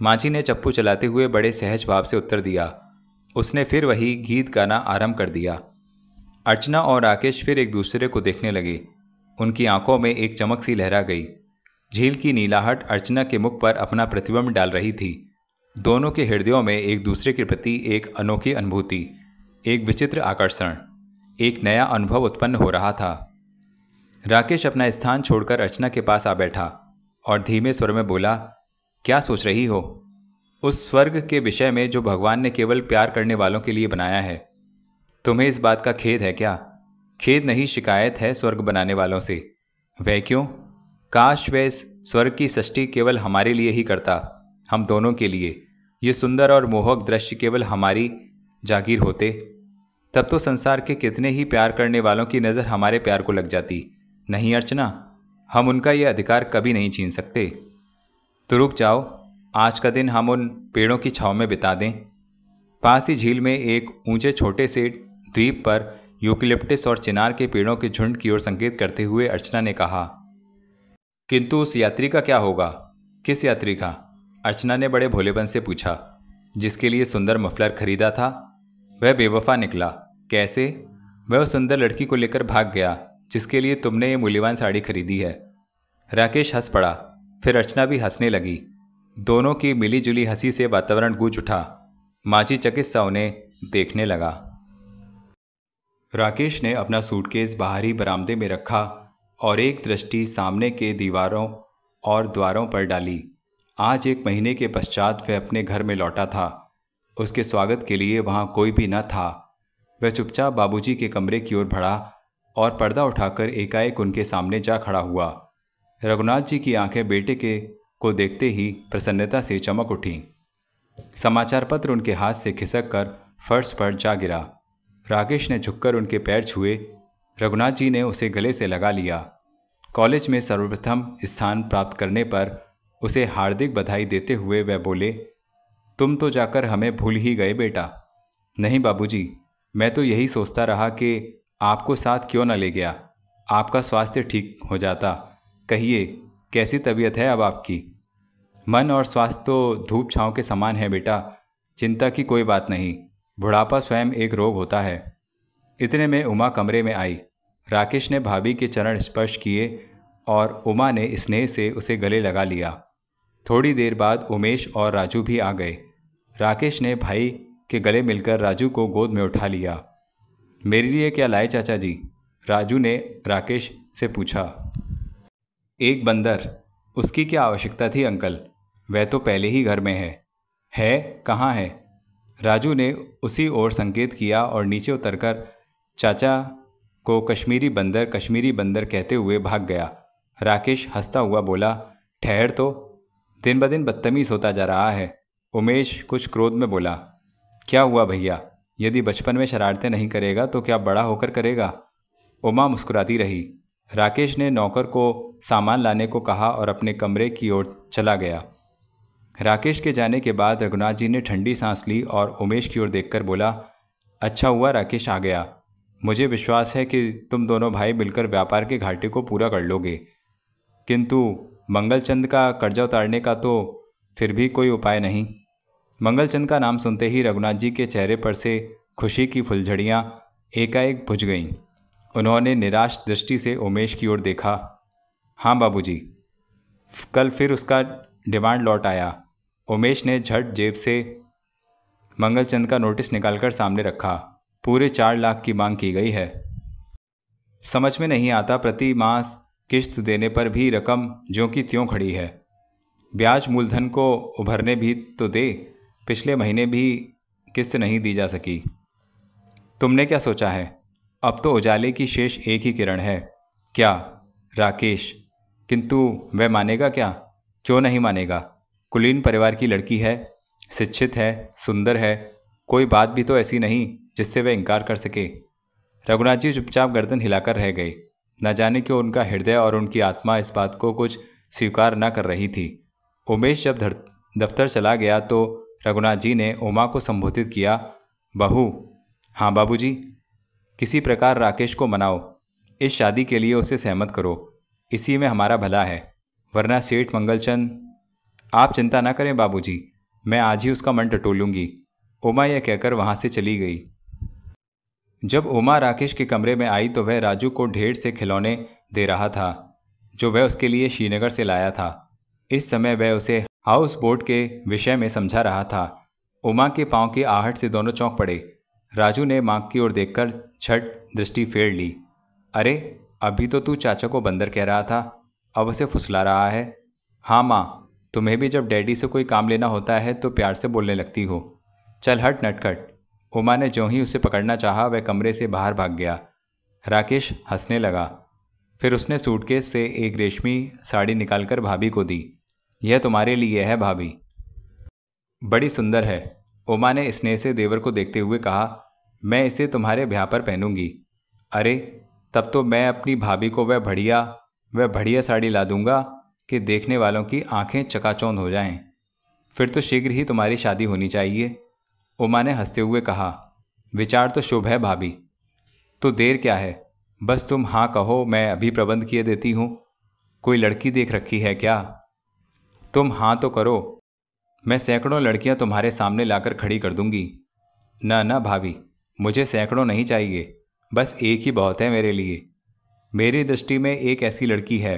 माझी ने चप्पू चलाते हुए बड़े सहज भाव से उत्तर दिया। उसने फिर वही गीत गाना आरंभ कर दिया। अर्चना और राकेश फिर एक दूसरे को देखने लगे। उनकी आंखों में एक चमक सी लहरा गई। झील की नीलाहट अर्चना के मुख पर अपना प्रतिबिंब डाल रही थी। दोनों के हृदयों में एक दूसरे के प्रति एक अनोखी अनुभूति, एक विचित्र आकर्षण, एक नया अनुभव उत्पन्न हो रहा था। राकेश अपना स्थान छोड़कर अर्चना के पास आ बैठा और धीमे स्वर में बोला, क्या सोच रही हो? उस स्वर्ग के विषय में जो भगवान ने केवल प्यार करने वालों के लिए बनाया है। तुम्हें इस बात का खेद है क्या? खेद नहीं, शिकायत है स्वर्ग बनाने वालों से। वह क्यों? काश वह इस स्वर्ग की सृष्टि केवल हमारे लिए ही करता, हम दोनों के लिए। ये सुंदर और मोहक दृश्य केवल हमारी जागीर होते, तब तो संसार के कितने ही प्यार करने वालों की नज़र हमारे प्यार को लग जाती। नहीं अर्चना, हम उनका ये अधिकार कभी नहीं छीन सकते। तो रुक जाओ, आज का दिन हम उन पेड़ों की छाँव में बिता दें। पास ही झील में एक ऊंचे छोटे से द्वीप पर यूकेलिप्टस और चिनार के पेड़ों के झुंड की ओर संकेत करते हुए अर्चना ने कहा। किंतु उस यात्री का क्या होगा? किस यात्री का? अर्चना ने बड़े भोलेपन से पूछा। जिसके लिए सुंदर मफलर खरीदा था, वह बेवफा निकला। कैसे? वह उस सुंदर लड़की को लेकर भाग गया जिसके लिए तुमने ये मूल्यवान साड़ी खरीदी है। राकेश हंस पड़ा, फिर अर्चना भी हंसने लगी। दोनों की मिलीजुली हंसी से वातावरण गूंज उठा। माझी चकित सा उन्हें देखने लगा। राकेश ने अपना सूटकेस बाहरी बरामदे में रखा और एक दृष्टि सामने के दीवारों और द्वारों पर डाली। आज 1 महीने के पश्चात वह अपने घर में लौटा था। उसके स्वागत के लिए वहाँ कोई भी न था। वह चुपचाप बाबूजी के कमरे की ओर बढ़ा और पर्दा उठाकर एकाएक उनके सामने जा खड़ा हुआ। रघुनाथ जी की आंखें बेटे के को देखते ही प्रसन्नता से चमक उठीं। समाचार पत्र उनके हाथ से खिसक कर फर्श पर जा गिरा। राकेश ने झुककर उनके पैर छुए। रघुनाथ जी ने उसे गले से लगा लिया। कॉलेज में सर्वप्रथम स्थान प्राप्त करने पर उसे हार्दिक बधाई देते हुए वह बोले, तुम तो जाकर हमें भूल ही गए बेटा। नहीं बाबूजी, मैं तो यही सोचता रहा कि आपको साथ क्यों न ले गया। आपका स्वास्थ्य ठीक हो जाता। कहिए, कैसी तबीयत है अब आपकी? मन और स्वास्थ्य तो धूप छांव के समान है बेटा, चिंता की कोई बात नहीं। बुढ़ापा स्वयं एक रोग होता है। इतने में उमा कमरे में आई। राकेश ने भाभी के चरण स्पर्श किए और उमा ने स्नेह से उसे गले लगा लिया। थोड़ी देर बाद उमेश और राजू भी आ गए। राकेश ने भाई के गले मिलकर राजू को गोद में उठा लिया। मेरे लिए क्या लाए चाचा जी? राजू ने राकेश से पूछा। एक बंदर। उसकी क्या आवश्यकता थी अंकल? वह तो पहले ही घर में है। है? कहाँ है? राजू ने उसी ओर संकेत किया और नीचे उतरकर चाचा को कश्मीरी बंदर कहते हुए भाग गया। राकेश हंसता हुआ बोला, ठहर तो, दिन ब दिन बदतमीज होता जा रहा है। उमेश कुछ क्रोध में बोला, क्या हुआ भैया? यदि बचपन में शरारतें नहीं करेगा तो क्या बड़ा होकर करेगा? उमा मुस्कुराती रही। राकेश ने नौकर को सामान लाने को कहा और अपने कमरे की ओर चला गया। राकेश के जाने के बाद रघुनाथ जी ने ठंडी सांस ली और उमेश की ओर देखकर बोला, अच्छा हुआ राकेश आ गया। मुझे विश्वास है कि तुम दोनों भाई मिलकर व्यापार के घाटे को पूरा कर लोगे, किंतु मंगलचंद का कर्जा उतारने का तो फिर भी कोई उपाय नहीं। मंगलचंद का नाम सुनते ही रघुनाथ जी के चेहरे पर से खुशी की फुलझड़ियाँ एकाएक बुझ गईं। उन्होंने निराश दृष्टि से उमेश की ओर देखा। हाँ बाबूजी। कल फिर उसका डिमांड लौट आया। उमेश ने झट जेब से मंगलचंद का नोटिस निकालकर सामने रखा। पूरे 4 लाख की मांग की गई है। समझ में नहीं आता, प्रति मास किश्त देने पर भी रकम ज्यों की त्यों खड़ी है। ब्याज मूलधन को उभरने भी तो दे। पिछले महीने भी किस्त नहीं दी जा सकी। तुमने क्या सोचा है? अब तो उजाले की शेष एक ही किरण है। क्या? राकेश। किंतु वह मानेगा क्या? क्यों नहीं मानेगा? कुलीन परिवार की लड़की है, शिक्षित है, सुंदर है, कोई बात भी तो ऐसी नहीं जिससे वह इनकार कर सके। रघुनाथ जी चुपचाप गर्दन हिलाकर रह गए। न जाने क्यों उनका हृदय और उनकी आत्मा इस बात को कुछ स्वीकार न कर रही थी। उमेश जब दफ्तर चला गया तो रघुनाथ जी ने उमा को संबोधित किया, बहू। हाँ बाबूजी। किसी प्रकार राकेश को मनाओ, इस शादी के लिए उसे सहमत करो, इसी में हमारा भला है। वरना सेठ मंगलचंद। आप चिंता ना करें बाबूजी, मैं आज ही उसका मन टटोलूंगी। उमा यह कहकर वहाँ से चली गई। जब उमा राकेश के कमरे में आई तो वह राजू को ढेर से खिलौने दे रहा था जो वह उसके लिए श्रीनगर से लाया था। इस समय वह उसे हाउस बोट के विषय में समझा रहा था। उमा के पांव की आहट से दोनों चौंक पड़े। राजू ने माँ की ओर देखकर झट दृष्टि फेर ली। अरे, अभी तो तू चाचा को बंदर कह रहा था, अब उसे फुसला रहा है। हाँ माँ, तुम्हें भी जब डैडी से कोई काम लेना होता है तो प्यार से बोलने लगती हो। चल हट नटखट। उमा ने ज्यों ही उसे पकड़ना चाहा वह कमरे से बाहर भाग गया। राकेश हंसने लगा। फिर उसने सूटकेस से एक रेशमी साड़ी निकालकर भाभी को दी। यह तुम्हारे लिए है भाभी, बड़ी सुंदर है। उमा ने स्नेह से देवर को देखते हुए कहा, मैं इसे तुम्हारे ब्याह पर पहनूंगी। अरे, तब तो मैं अपनी भाभी को वह बढ़िया साड़ी ला दूंगा कि देखने वालों की आंखें चकाचौंध हो जाएं। फिर तो शीघ्र ही तुम्हारी शादी होनी चाहिए। उमा ने हंसते हुए कहा, विचार तो शुभ है भाभी, तो देर क्या है? बस तुम हाँ कहो, मैं अभी प्रबंध किए देती हूँ। कोई लड़की देख रखी है क्या? तुम हाँ तो करो, मैं सैकड़ों लड़कियां तुम्हारे सामने लाकर खड़ी कर दूंगी। न भाभी, मुझे सैकड़ों नहीं चाहिए, बस एक ही बहुत है मेरे लिए। मेरी दृष्टि में एक ऐसी लड़की है,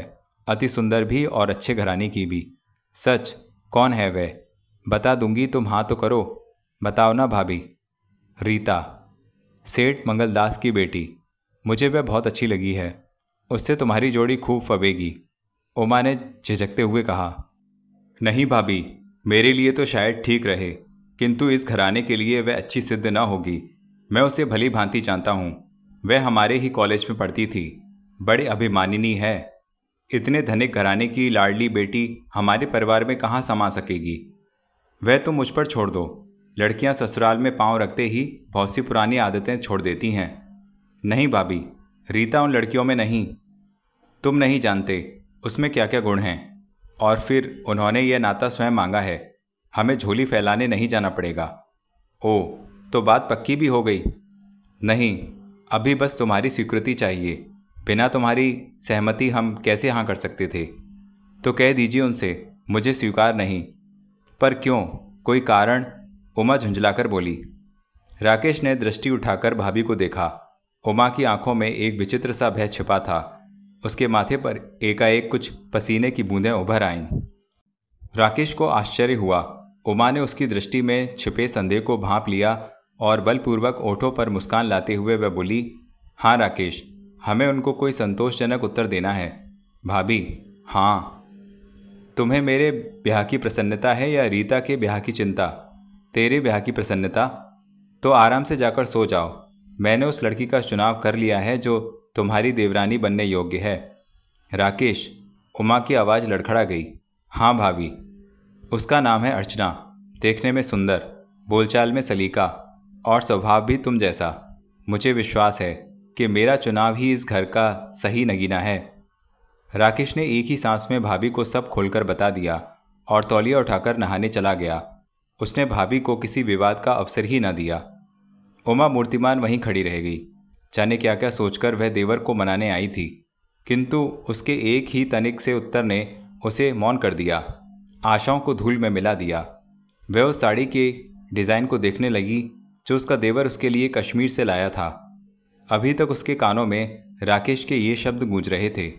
अति सुंदर भी और अच्छे घराने की भी। सच? कौन है वह? बता दूंगी, तुम हाँ तो करो। बताओ ना भाभी। रीता, सेठ मंगलदास की बेटी। मुझे वह बहुत अच्छी लगी है, उससे तुम्हारी जोड़ी खूब फबेगी। उमा ने झिझकते हुए कहा, नहीं भाभी, मेरे लिए तो शायद ठीक रहे, किंतु इस घराने के लिए वह अच्छी सिद्ध न होगी। मैं उसे भली भांति जानता हूँ। वह हमारे ही कॉलेज में पढ़ती थी, बड़ी अभिमानिनी है। इतने धनिक घराने की लाडली बेटी हमारे परिवार में कहाँ समा सकेगी? वह तो मुझ पर छोड़ दो, लड़कियां ससुराल में पांव रखते ही बहुत सी पुरानी आदतें छोड़ देती हैं। नहीं भाभी, रीता उन लड़कियों में नहीं। तुम नहीं जानते उसमें क्या क्या गुण हैं। और फिर उन्होंने यह नाता स्वयं मांगा है, हमें झोली फैलाने नहीं जाना पड़ेगा। ओ, तो बात पक्की भी हो गई? नहीं, अभी बस तुम्हारी स्वीकृति चाहिए। बिना तुम्हारी सहमति हम कैसे हाँ कर सकते थे? तो कह दीजिए उनसे मुझे स्वीकार नहीं। पर क्यों, कोई कारण? उमा झुंझलाकर बोली। राकेश ने दृष्टि उठाकर भाभी को देखा। उमा की आंखों में एक विचित्र सा भय छिपा था। उसके माथे पर एकाएक कुछ पसीने की बूंदें उभर आईं। राकेश को आश्चर्य हुआ। उमा ने उसकी दृष्टि में छिपे संदेह को भांप लिया और बलपूर्वक ओठों पर मुस्कान लाते हुए वह बोली, हाँ राकेश, हमें उनको कोई संतोषजनक उत्तर देना है। भाभी, हाँ। तुम्हें मेरे ब्याह की प्रसन्नता है या रीता के ब्याह की चिंता? तेरे ब्याह की प्रसन्नता? तो आराम से जाकर सो जाओ। मैंने उस लड़की का चुनाव कर लिया है जो तुम्हारी देवरानी बनने योग्य है। राकेश, उमा की आवाज़ लड़खड़ा गई। हाँ भाभी। उसका नाम है अर्चना। देखने में सुंदर, बोलचाल में सलीका और स्वभाव भी तुम जैसा। मुझे विश्वास है कि मेरा चुनाव ही इस घर का सही नगीना है। राकेश ने एक ही सांस में भाभी को सब खोलकर बता दिया और तौलिया उठाकर नहाने चला गया। उसने भाभी को किसी विवाद का अवसर ही न दिया। उमा मूर्तिमान वहीं खड़ी रह गई। जाने क्या क्या सोचकर वह देवर को मनाने आई थी, किंतु उसके एक ही तनिक से उत्तर ने उसे मौन कर दिया, आशाओं को धूल में मिला दिया। वह उस साड़ी के डिज़ाइन को देखने लगी जो उसका देवर उसके लिए कश्मीर से लाया था। अभी तक उसके कानों में राकेश के ये शब्द गूंज रहे थे।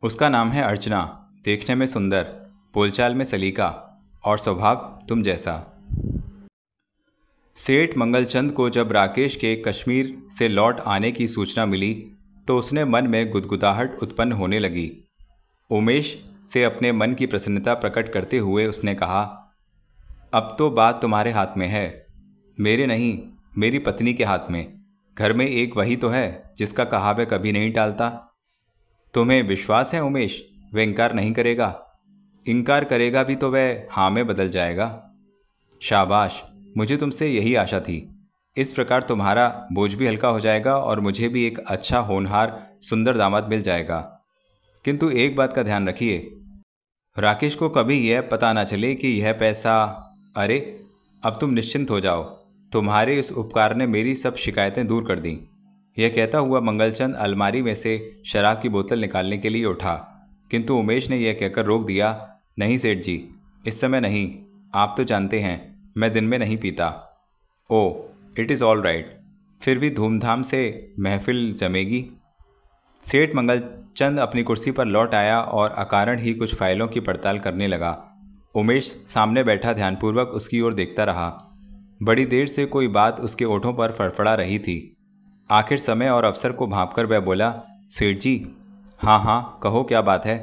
उसका नाम है अर्चना, देखने में सुंदर, बोलचाल में सलीका और स्वभाव तुम जैसा। सेठ मंगलचंद को जब राकेश के कश्मीर से लौट आने की सूचना मिली तो उसने मन में गुदगुदाहट उत्पन्न होने लगी। उमेश से अपने मन की प्रसन्नता प्रकट करते हुए उसने कहा, अब तो बात तुम्हारे हाथ में है, मेरे नहीं, मेरी पत्नी के हाथ में। घर में एक वही तो है जिसका कहा वह कभी नहीं टालता। तुम्हें विश्वास है उमेश, वह इनकार नहीं करेगा? इनकार करेगा भी तो वह हाँ में बदल जाएगा। शाबाश, मुझे तुमसे यही आशा थी। इस प्रकार तुम्हारा बोझ भी हल्का हो जाएगा और मुझे भी एक अच्छा होनहार सुंदर दामाद मिल जाएगा। किंतु एक बात का ध्यान रखिए, राकेश को कभी यह पता ना चले कि यह पैसा। अरे अब तुम निश्चिंत हो जाओ, तुम्हारे इस उपकार ने मेरी सब शिकायतें दूर कर दी। यह कहता हुआ मंगलचंद अलमारी में से शराब की बोतल निकालने के लिए उठा, किंतु उमेश ने यह कहकर रोक दिया, नहीं सेठ जी, इस समय नहीं। आप तो जानते हैं मैं दिन में नहीं पीता। ओह, इट इज़ ऑल राइट। फिर भी धूमधाम से महफिल जमेगी। सेठ मंगलचंद अपनी कुर्सी पर लौट आया और अकारण ही कुछ फाइलों की पड़ताल करने लगा। उमेश सामने बैठा ध्यानपूर्वक उसकी ओर देखता रहा। बड़ी देर से कोई बात उसके ओठों पर फड़फड़ा रही थी। आखिर समय और अवसर को भांपकर वह बोला, सेठ जी। हाँ हाँ, कहो क्या बात है?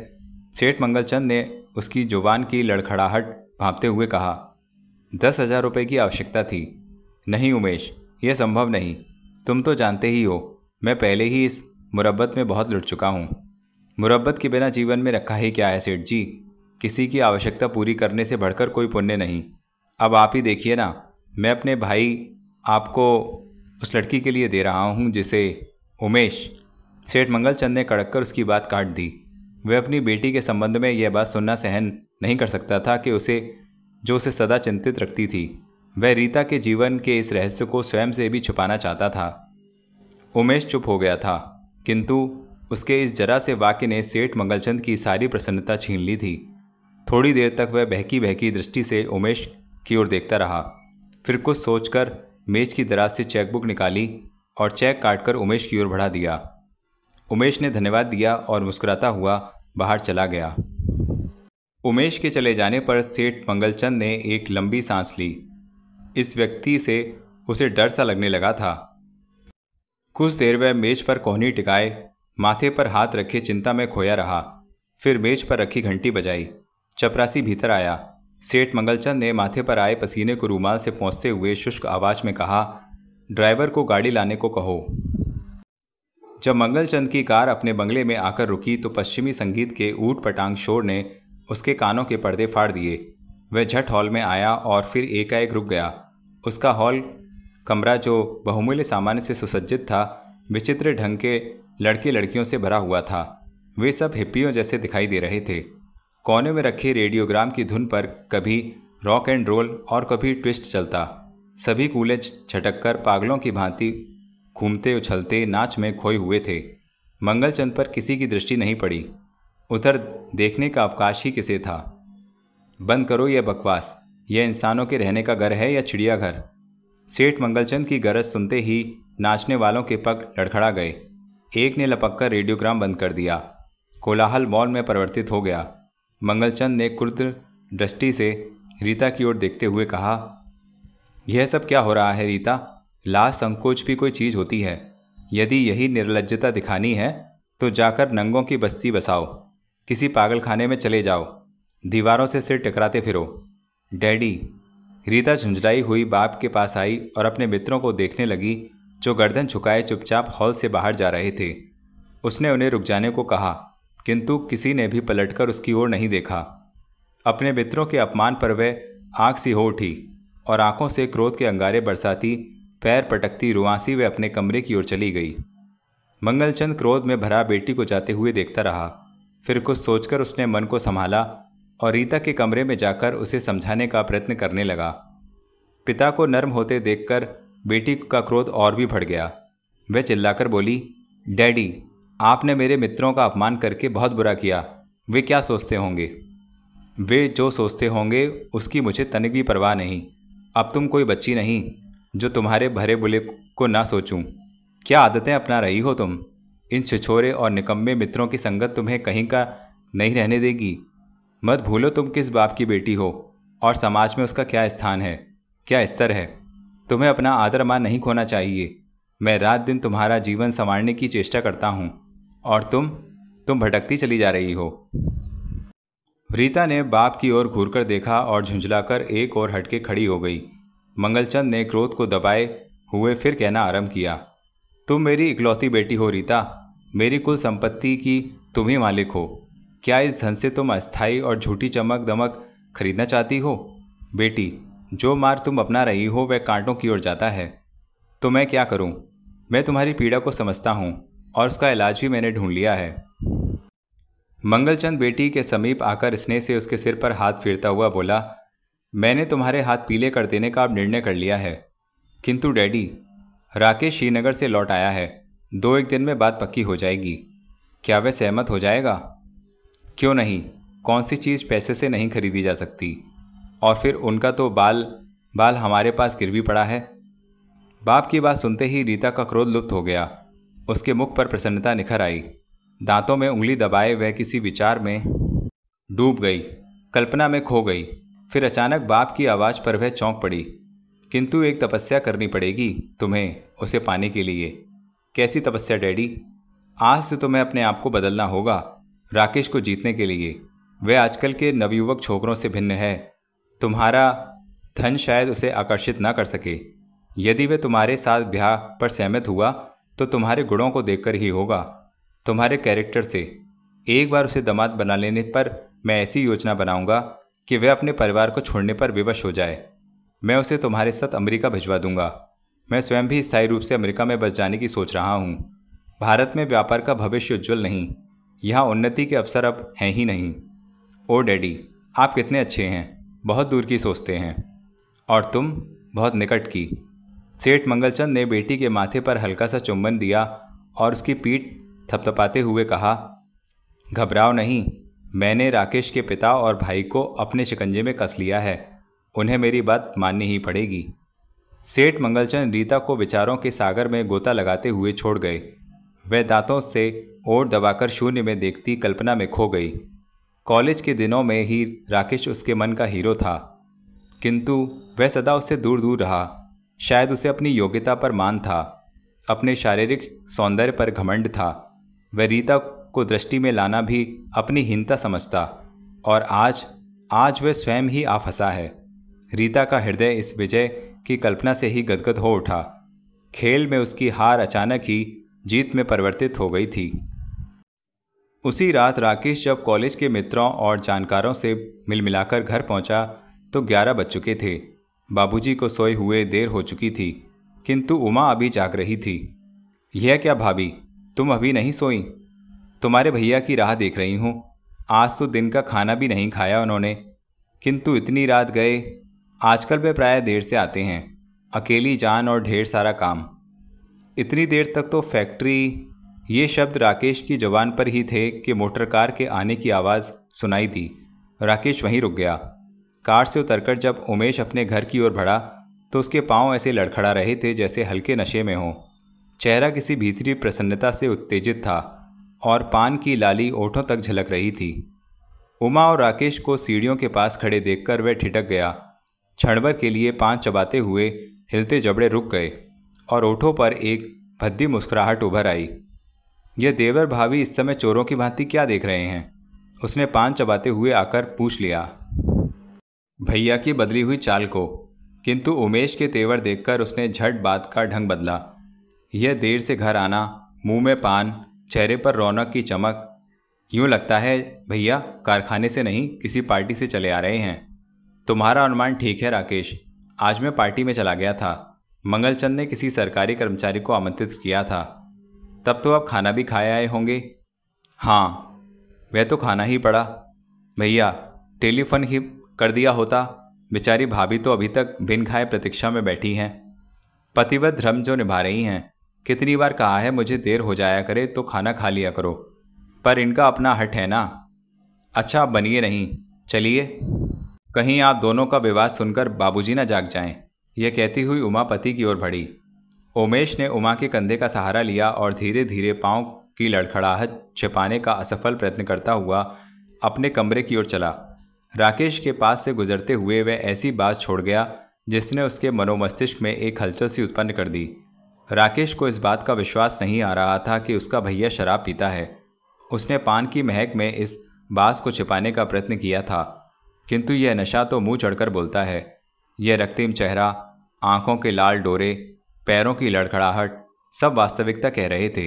सेठ मंगलचंद ने उसकी जुबान की लड़खड़ाहट भांपते हुए कहा, 10,000 रुपये की आवश्यकता थी। नहीं उमेश, यह संभव नहीं। तुम तो जानते ही हो मैं पहले ही इस मुरब्बत में बहुत लुट चुका हूँ। मुरब्बत के बिना जीवन में रखा ही क्या है सेठ जी? किसी की आवश्यकता पूरी करने से बढ़कर कोई पुण्य नहीं। अब आप ही देखिए ना, मैं अपने भाई आपको उस लड़की के लिए दे रहा हूँ जिसे। उमेश, सेठ मंगलचंद ने कड़क कर उसकी बात काट दी। वह अपनी बेटी के संबंध में यह बात सुनना सहन नहीं कर सकता था कि उसे सदा चिंतित रखती थी। वह रीता के जीवन के इस रहस्य को स्वयं से भी छुपाना चाहता था। उमेश चुप हो गया था, किंतु उसके इस जरा से वाक्य ने सेठ मंगलचंद की सारी प्रसन्नता छीन ली थी। थोड़ी देर तक वह बहकी बहकी दृष्टि से उमेश की ओर देखता रहा। फिर कुछ सोचकर मेज की दराज से चेकबुक निकाली और चेक काटकर उमेश की ओर बढ़ा दिया। उमेश ने धन्यवाद दिया और मुस्कुराता हुआ बाहर चला गया। उमेश के चले जाने पर सेठ मंगलचंद ने एक लंबी सांस ली। इस व्यक्ति से उसे डर सा लगने लगा था। कुछ देर वह मेज पर कोहनी टिकाए माथे पर हाथ रखे चिंता में खोया रहा। फिर मेज पर रखी घंटी बजाई। चपरासी भीतर आया। सेठ मंगलचंद ने माथे पर आए पसीने को रूमाल से पोंछते हुए शुष्क आवाज में कहा, ड्राइवर को गाड़ी लाने को कहो। जब मंगलचंद की कार अपने बंगले में आकर रुकी तो पश्चिमी संगीत के ऊट पटांग शोर ने उसके कानों के पर्दे फाड़ दिए। वह झट हॉल में आया और फिर एकाएक रुक गया। उसका हॉल कमरा, जो बहुमूल्य सामान से सुसज्जित था, विचित्र ढंग के लड़के लड़कियों से भरा हुआ था। वे सब हिप्पियों जैसे दिखाई दे रहे थे। कोने में रखे रेडियोग्राम की धुन पर कभी रॉक एंड रोल और कभी ट्विस्ट चलता। सभी कूले झटककर पागलों की भांति घूमते उछलते नाच में खोए हुए थे। मंगलचंद पर किसी की दृष्टि नहीं पड़ी। उधर देखने का अवकाश ही किसे था। बंद करो ये बकवास, यह इंसानों के रहने का घर है या चिड़ियाघर। सेठ मंगलचंद की गरज सुनते ही नाचने वालों के पग लड़खड़ा गए। एक ने लपककर रेडियोग्राम बंद कर दिया। कोलाहल मौन में परिवर्तित हो गया। मंगलचंद ने क्रुद्ध दृष्टि से रीता की ओर देखते हुए कहा, यह सब क्या हो रहा है रीता? लाज संकोच भी कोई चीज़ होती है। यदि यही निर्लज्जता दिखानी है तो जाकर नंगों की बस्ती बसाओ, किसी पागलखाने में चले जाओ, दीवारों से सिर टकराते फिरो। डैडी। रीता झुंझलाई हुई बाप के पास आई और अपने मित्रों को देखने लगी जो गर्दन झुकाए चुपचाप हॉल से बाहर जा रहे थे। उसने उन्हें रुक जाने को कहा, किंतु किसी ने भी पलटकर उसकी ओर नहीं देखा। अपने मित्रों के अपमान पर वह आग सी हो उठी और आंखों से क्रोध के अंगारे बरसाती, पैर पटकती रुआंसी वे अपने कमरे की ओर चली गई। मंगलचंद क्रोध में भरा बेटी को जाते हुए देखता रहा। फिर कुछ सोचकर उसने मन को संभाला और रीता के कमरे में जाकर उसे समझाने का प्रयत्न करने लगा। पिता को नर्म होते देखकर बेटी का क्रोध और भी बढ़ गया। वह चिल्लाकर बोली, डैडी, आपने मेरे मित्रों का अपमान करके बहुत बुरा किया। वे क्या सोचते होंगे? वे जो सोचते होंगे उसकी मुझे तनिक भी परवाह नहीं। अब तुम कोई बच्ची नहीं जो तुम्हारे भरे बुले को ना सोचूं। क्या आदतें अपना रही हो तुम? इन छिछोरे और निकम्मे मित्रों की संगत तुम्हें कहीं का नहीं रहने देगी। मत भूलो तुम किस बाप की बेटी हो और समाज में उसका क्या स्थान है, क्या स्तर है। तुम्हें अपना आदर मान नहीं खोना चाहिए। मैं रात दिन तुम्हारा जीवन संवारने की चेष्टा करता हूँ और तुम भटकती चली जा रही हो। रीता ने बाप की ओर घूरकर देखा और झुंझलाकर एक ओर हटके खड़ी हो गई। मंगलचंद ने क्रोध को दबाए हुए फिर कहना आरंभ किया, तुम मेरी इकलौती बेटी हो रीता। मेरी कुल संपत्ति की तुम ही मालिक हो। क्या इस धन से तुम अस्थाई और झूठी चमक दमक खरीदना चाहती हो? बेटी, जो मार तुम अपना रही हो वह कांटों की ओर जाता है। तो मैं क्या करूं? मैं तुम्हारी पीड़ा को समझता हूं और उसका इलाज भी मैंने ढूंढ लिया है। मंगलचंद बेटी के समीप आकर स्नेह से उसके सिर पर हाथ फेरता हुआ बोला, मैंने तुम्हारे हाथ पीले कर देने का अब निर्णय कर लिया है। किंतु डैडी, राकेश श्रीनगर से लौट आया है। 2-1 दिन में बात पक्की हो जाएगी। क्या वह सहमत हो जाएगा? क्यों नहीं? कौन सी चीज़ पैसे से नहीं खरीदी जा सकती? और फिर उनका तो बाल हमारे पास गिरवी पड़ा है। बाप की बात सुनते ही रीता का क्रोध लुप्त हो गया। उसके मुख पर प्रसन्नता निखर आई। दांतों में उंगली दबाए वह किसी विचार में डूब गई, कल्पना में खो गई। फिर अचानक बाप की आवाज़ पर वह चौंक पड़ी। किंतु एक तपस्या करनी पड़ेगी तुम्हें उसे पाने के लिए। कैसी तपस्या डैडी? आज से तुम्हें अपने आप को बदलना होगा राकेश को जीतने के लिए। वह आजकल के नवयुवक छोकरों से भिन्न है। तुम्हारा धन शायद उसे आकर्षित ना कर सके। यदि वह तुम्हारे साथ ब्याह पर सहमत हुआ तो तुम्हारे गुणों को देखकर ही होगा, तुम्हारे कैरेक्टर से। एक बार उसे दामाद बना लेने पर मैं ऐसी योजना बनाऊंगा कि वह अपने परिवार को छोड़ने पर विवश हो जाए। मैं उसे तुम्हारे साथ अमेरिका भिजवा दूंगा। मैं स्वयं भी स्थायी रूप से अमेरिका में बस जाने की सोच रहा हूँ। भारत में व्यापार का भविष्य उज्ज्वल नहीं। यहाँ उन्नति के अवसर अब हैं ही नहीं। ओ डैडी, आप कितने अच्छे हैं, बहुत दूर की सोचते हैं। और तुम बहुत निकट की। सेठ मंगलचंद ने बेटी के माथे पर हल्का सा चुंबन दिया और उसकी पीठ थपथपाते हुए कहा, घबराओ नहीं। मैंने राकेश के पिता और भाई को अपने शिकंजे में कस लिया है। उन्हें मेरी बात माननी ही पड़ेगी। सेठ मंगलचंद रीता को विचारों के सागर में गोता लगाते हुए छोड़ गए। वह दांतों से ओट दबाकर शून्य में देखती कल्पना में खो गई। कॉलेज के दिनों में ही राकेश उसके मन का हीरो था, किंतु वह सदा उससे दूर दूर रहा। शायद उसे अपनी योग्यता पर मान था, अपने शारीरिक सौंदर्य पर घमंड था। वह रीता को दृष्टि में लाना भी अपनी हीनता समझता और आज वह स्वयं ही आ फंसा है। रीता का हृदय इस विजय की कल्पना से ही गदगद हो उठा। खेल में उसकी हार अचानक ही जीत में परिवर्तित हो गई थी। उसी रात राकेश जब कॉलेज के मित्रों और जानकारों से मिल मिलाकर घर पहुंचा तो 11 बज चुके थे। बाबूजी को सोए हुए देर हो चुकी थी, किंतु उमा अभी जाग रही थी। यह क्या भाभी, तुम अभी नहीं सोई? तुम्हारे भैया की राह देख रही हूँ। आज तो दिन का खाना भी नहीं खाया उन्होंने, किंतु इतनी रात गए। आजकल वे प्राय देर से आते हैं। अकेली जान और ढेर सारा काम। इतनी देर तक तो फैक्ट्री ये शब्द राकेश की जुबान पर ही थे कि मोटर कार के आने की आवाज़ सुनाई दी। राकेश वहीं रुक गया। कार से उतरकर जब उमेश अपने घर की ओर बढ़ा तो उसके पांव ऐसे लड़खड़ा रहे थे जैसे हल्के नशे में हों। चेहरा किसी भीतरी प्रसन्नता से उत्तेजित था और पान की लाली ओठों तक झलक रही थी। उमा और राकेश को सीढ़ियों के पास खड़े देखकर वह ठिठक गया। क्षणभर के लिए पान चबाते हुए हिलते जबड़े रुक गए और ओठों पर एक भद्दी मुस्कुराहट उभर आई। ये देवर भाभी इस समय चोरों की भांति क्या देख रहे हैं? उसने पान चबाते हुए आकर पूछ लिया भैया की बदली हुई चाल को। किंतु उमेश के तेवर देखकर उसने झट बात का ढंग बदला। यह देर से घर आना, मुंह में पान, चेहरे पर रौनक की चमक, यूं लगता है भैया कारखाने से नहीं किसी पार्टी से चले आ रहे हैं। तुम्हारा अनुमान ठीक है राकेश। आज मैं पार्टी में चला गया था। मंगलचंद ने किसी सरकारी कर्मचारी को आमंत्रित किया था। तब तो आप खाना भी खाए आए होंगे। हाँ, वह तो खाना ही पड़ा। भैया टेलीफोन ही कर दिया होता। बेचारी भाभी तो अभी तक बिन खाए प्रतीक्षा में बैठी हैं। पतिव्रत धर्म जो निभा रही हैं। कितनी बार कहा है मुझे देर हो जाया करे तो खाना खा लिया करो, पर इनका अपना हट है ना। अच्छा आप बनिए नहीं, चलिए। कहीं आप दोनों का विवाद सुनकर बाबूजी ना जाग जाएं। यह कहती हुई उमा पति की ओर बढ़ी। उमेश ने उमा के कंधे का सहारा लिया और धीरे धीरे पांव की लड़खड़ाहट छिपाने का असफल प्रयत्न करता हुआ अपने कमरे की ओर चला। राकेश के पास से गुजरते हुए वह ऐसी बात छोड़ गया जिसने उसके मनोमस्तिष्क में एक हलचल सी उत्पन्न कर दी। राकेश को इस बात का विश्वास नहीं आ रहा था कि उसका भैया शराब पीता है। उसने पान की महक में इस बात को छिपाने का प्रयत्न किया था, किंतु यह नशा तो मुंह चढ़कर बोलता है। यह रक्तिम चेहरा, आंखों के लाल डोरे, पैरों की लड़खड़ाहट सब वास्तविकता कह रहे थे।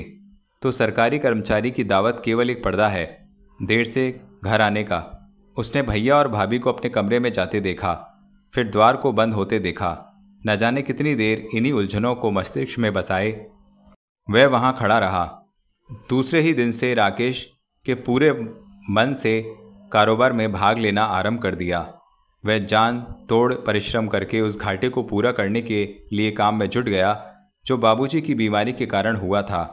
तो सरकारी कर्मचारी की दावत केवल एक पर्दा है। देर से घर आने का। उसने भैया और भाभी को अपने कमरे में जाते देखा, फिर द्वार को बंद होते देखा। न जाने कितनी देर इन्हीं उलझनों को मस्तिष्क में बसाए वह वहां खड़ा रहा। दूसरे ही दिन से राकेश के पूरे मन से कारोबार में भाग लेना आरंभ कर दिया। वह जान तोड़ परिश्रम करके उस घाटे को पूरा करने के लिए काम में जुट गया जो बाबूजी की बीमारी के कारण हुआ था।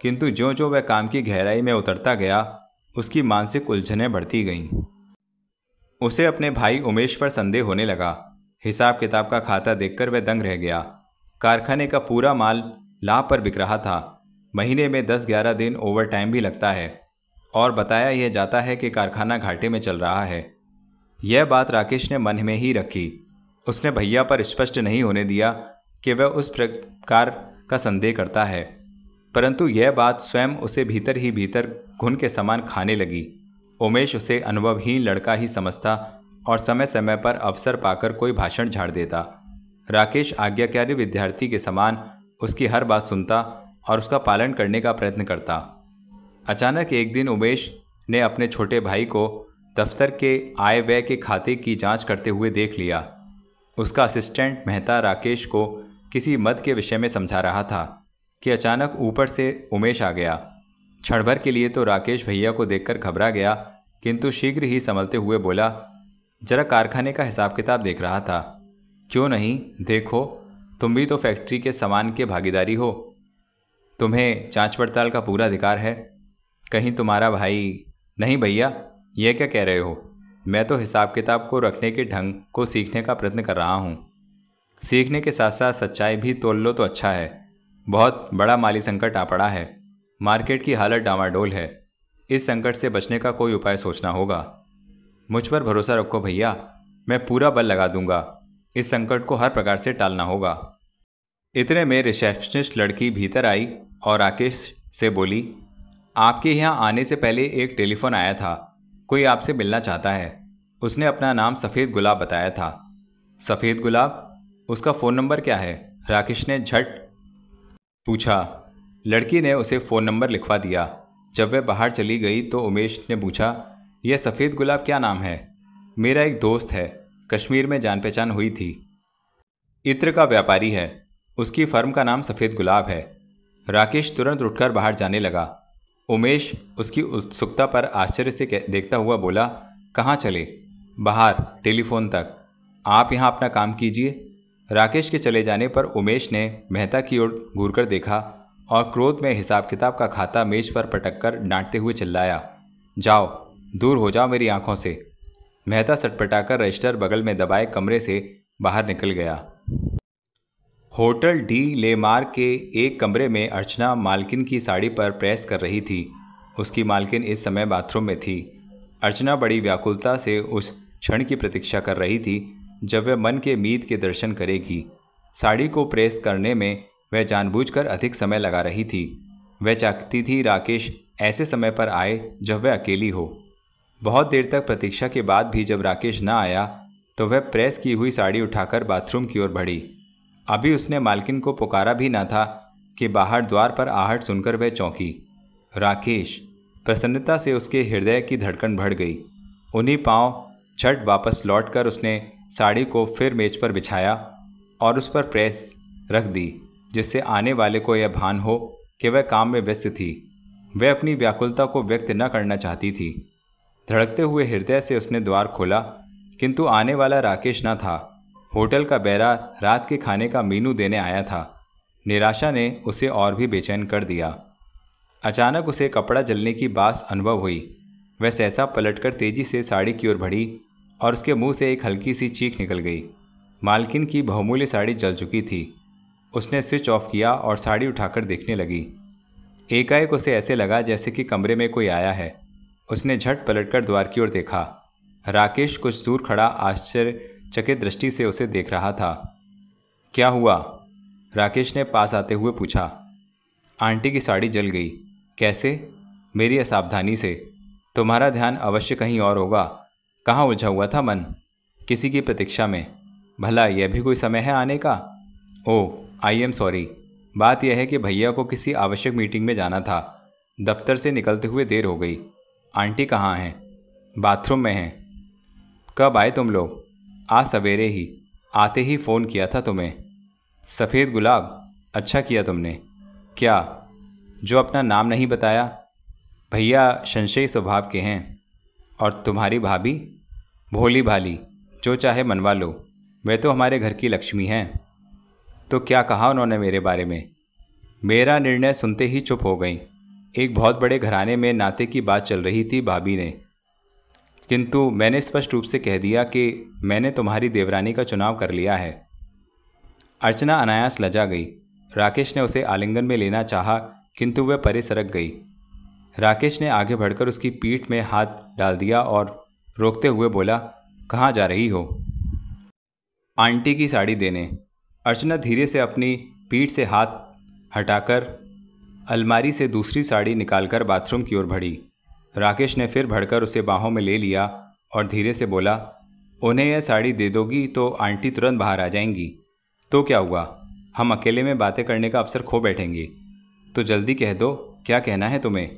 किंतु ज्यों ज्यों वह काम की गहराई में उतरता गया उसकी मानसिक उलझनें बढ़ती गईं। उसे अपने भाई उमेश पर संदेह होने लगा। हिसाब किताब का खाता देखकर वह दंग रह गया। कारखाने का पूरा माल लाभ पर बिक रहा था। महीने में 10-11 दिन ओवर टाइम भी लगता है और बताया यह जाता है कि कारखाना घाटे में चल रहा है। यह बात राकेश ने मन में ही रखी। उसने भैया पर स्पष्ट नहीं होने दिया कि वह उस प्रकार का संदेह करता है, परंतु यह बात स्वयं उसे भीतर ही भीतर घुन के समान खाने लगी। उमेश उसे अनुभवहीन लड़का ही समझता और समय समय पर अवसर पाकर कोई भाषण झाड़ देता। राकेश आज्ञाकारी विद्यार्थी के समान उसकी हर बात सुनता और उसका पालन करने का प्रयत्न करता। अचानक एक दिन उमेश ने अपने छोटे भाई को दफ्तर के आय व्यय के खाते की जांच करते हुए देख लिया। उसका असिस्टेंट मेहता राकेश को किसी मद के विषय में समझा रहा था कि अचानक ऊपर से उमेश आ गया। क्षण भर के लिए तो राकेश भैया को देखकर घबरा गया, किंतु शीघ्र ही संभलते हुए बोला, जरा कारखाने का हिसाब किताब देख रहा था। क्यों नहीं, देखो, तुम भी तो फैक्ट्री के सामान के भागीदारी हो। तुम्हें जांच पड़ताल का पूरा अधिकार है। कहीं तुम्हारा भाई। नहीं भैया, यह क्या कह रहे हो? मैं तो हिसाब किताब को रखने के ढंग को सीखने का प्रयत्न कर रहा हूँ। सीखने के साथ साथ सच्चाई भी तोल लो तो अच्छा है। बहुत बड़ा माली संकट आ पड़ा है। मार्केट की हालत डामाडोल है। इस संकट से बचने का कोई उपाय सोचना होगा। मुझ पर भरोसा रखो भैया, मैं पूरा बल लगा दूंगा। इस संकट को हर प्रकार से टालना होगा। इतने में रिसेप्शनिस्ट लड़की भीतर आई और राकेश से बोली, आपके यहाँ आने से पहले एक टेलीफोन आया था। कोई आपसे मिलना चाहता है। उसने अपना नाम सफ़ेद गुलाब बताया था। सफ़ेद गुलाब? उसका फ़ोन नंबर क्या है? राकेश ने झट पूछा। लड़की ने उसे फ़ोन नंबर लिखवा दिया। जब वह बाहर चली गई तो उमेश ने पूछा, यह सफ़ेद गुलाब क्या नाम है? मेरा एक दोस्त है, कश्मीर में जान पहचान हुई थी। इत्र का व्यापारी है। उसकी फर्म का नाम सफ़ेद गुलाब है। राकेश तुरंत उठकर बाहर जाने लगा। उमेश उसकी उत्सुकता पर आश्चर्य से देखता हुआ बोला, कहाँ चले? बाहर, टेलीफोन तक। आप यहाँ अपना काम कीजिए। राकेश के चले जाने पर उमेश ने मेहता की ओर घूरकर देखा और क्रोध में हिसाब किताब का खाता मेज पर पटक कर डांटते हुए चिल्लाया, जाओ, दूर हो जाओ मेरी आंखों से। मेहता सटपटाकर रजिस्टर बगल में दबाए कमरे से बाहर निकल गया। होटल डी लेमार्क के एक कमरे में अर्चना मालकिन की साड़ी पर प्रेस कर रही थी। उसकी मालकिन इस समय बाथरूम में थी। अर्चना बड़ी व्याकुलता से उस क्षण की प्रतीक्षा कर रही थी जब वह मन के मीत के दर्शन करेगी। साड़ी को प्रेस करने में वह जानबूझकर अधिक समय लगा रही थी। वह चाहती थी राकेश ऐसे समय पर आए जब वह अकेली हो। बहुत देर तक प्रतीक्षा के बाद भी जब राकेश न आया तो वह प्रेस की हुई साड़ी उठाकर बाथरूम की ओर बढ़ी। अभी उसने मालकिन को पुकारा भी न था कि बाहर द्वार पर आहट सुनकर वह चौंकी। राकेश! प्रसन्नता से उसके हृदय की धड़कन बढ़ गई। उन्हीं पांव झट वापस लौटकर उसने साड़ी को फिर मेज पर बिछाया और उस पर प्रेस रख दी, जिससे आने वाले को यह भान हो कि वह काम में व्यस्त थी। वह अपनी व्याकुलता को व्यक्त न करना चाहती थी। धड़कते हुए हृदय से उसने द्वार खोला, किंतु आने वाला राकेश न था। होटल का बैरा रात के खाने का मेनू देने आया था। निराशा ने उसे और भी बेचैन कर दिया। अचानक उसे कपड़ा जलने की बास अनुभव हुई। वह सहसा पलटकर तेजी से साड़ी की ओर बढ़ी और उसके मुंह से एक हल्की सी चीख निकल गई। मालकिन की बहुमूल्य साड़ी जल चुकी थी। उसने स्विच ऑफ किया और साड़ी उठाकर देखने लगी। एकाएक उसे ऐसे लगा जैसे कि कमरे में कोई आया है। उसने झट पलटकर द्वार की ओर देखा। राकेश कुछ दूर खड़ा आश्चर्यचकित दृष्टि से उसे देख रहा था। क्या हुआ? राकेश ने पास आते हुए पूछा। आंटी की साड़ी जल गई। कैसे? मेरी असावधानी से। तुम्हारा ध्यान अवश्य कहीं और होगा। कहाँ उलझा हुआ था मन? किसी की प्रतीक्षा में। भला यह भी कोई समय है आने का? ओह, आई एम सॉरी। बात यह है कि भैया को किसी आवश्यक मीटिंग में जाना था। दफ्तर से निकलते हुए देर हो गई। आंटी कहाँ हैं? बाथरूम में हैं। कब आए तुम लोग? आज सवेरे ही। आते ही फ़ोन किया था तुम्हें। सफ़ेद गुलाब, अच्छा किया तुमने। क्या? जो अपना नाम नहीं बताया? भैया संशयी स्वभाव के हैं। और तुम्हारी भाभी? भोली भाली, जो चाहे मनवा लो। वे तो हमारे घर की लक्ष्मी हैं। तो क्या कहा उन्होंने मेरे बारे में? मेरा निर्णय सुनते ही चुप हो गई। एक बहुत बड़े घराने में नाते की बात चल रही थी भाभी ने, किंतु मैंने स्पष्ट रूप से कह दिया कि मैंने तुम्हारी देवरानी का चुनाव कर लिया है। अर्चना अनायास लजा गई। राकेश ने उसे आलिंगन में लेना चाहा, किंतु वह परे सरक गई। राकेश ने आगे बढ़कर उसकी पीठ में हाथ डाल दिया और रोकते हुए बोला, कहाँ जा रही हो? आंटी की साड़ी देने। अर्चना धीरे से अपनी पीठ से हाथ हटाकर अलमारी से दूसरी साड़ी निकालकर बाथरूम की ओर बढ़ी। राकेश ने फिर बढ़कर उसे बाहों में ले लिया और धीरे से बोला, उन्हें यह साड़ी दे दोगी तो आंटी तुरंत बाहर आ जाएंगी। तो क्या हुआ? हम अकेले में बातें करने का अवसर खो बैठेंगे। तो जल्दी कह दो, क्या कहना है तुम्हें?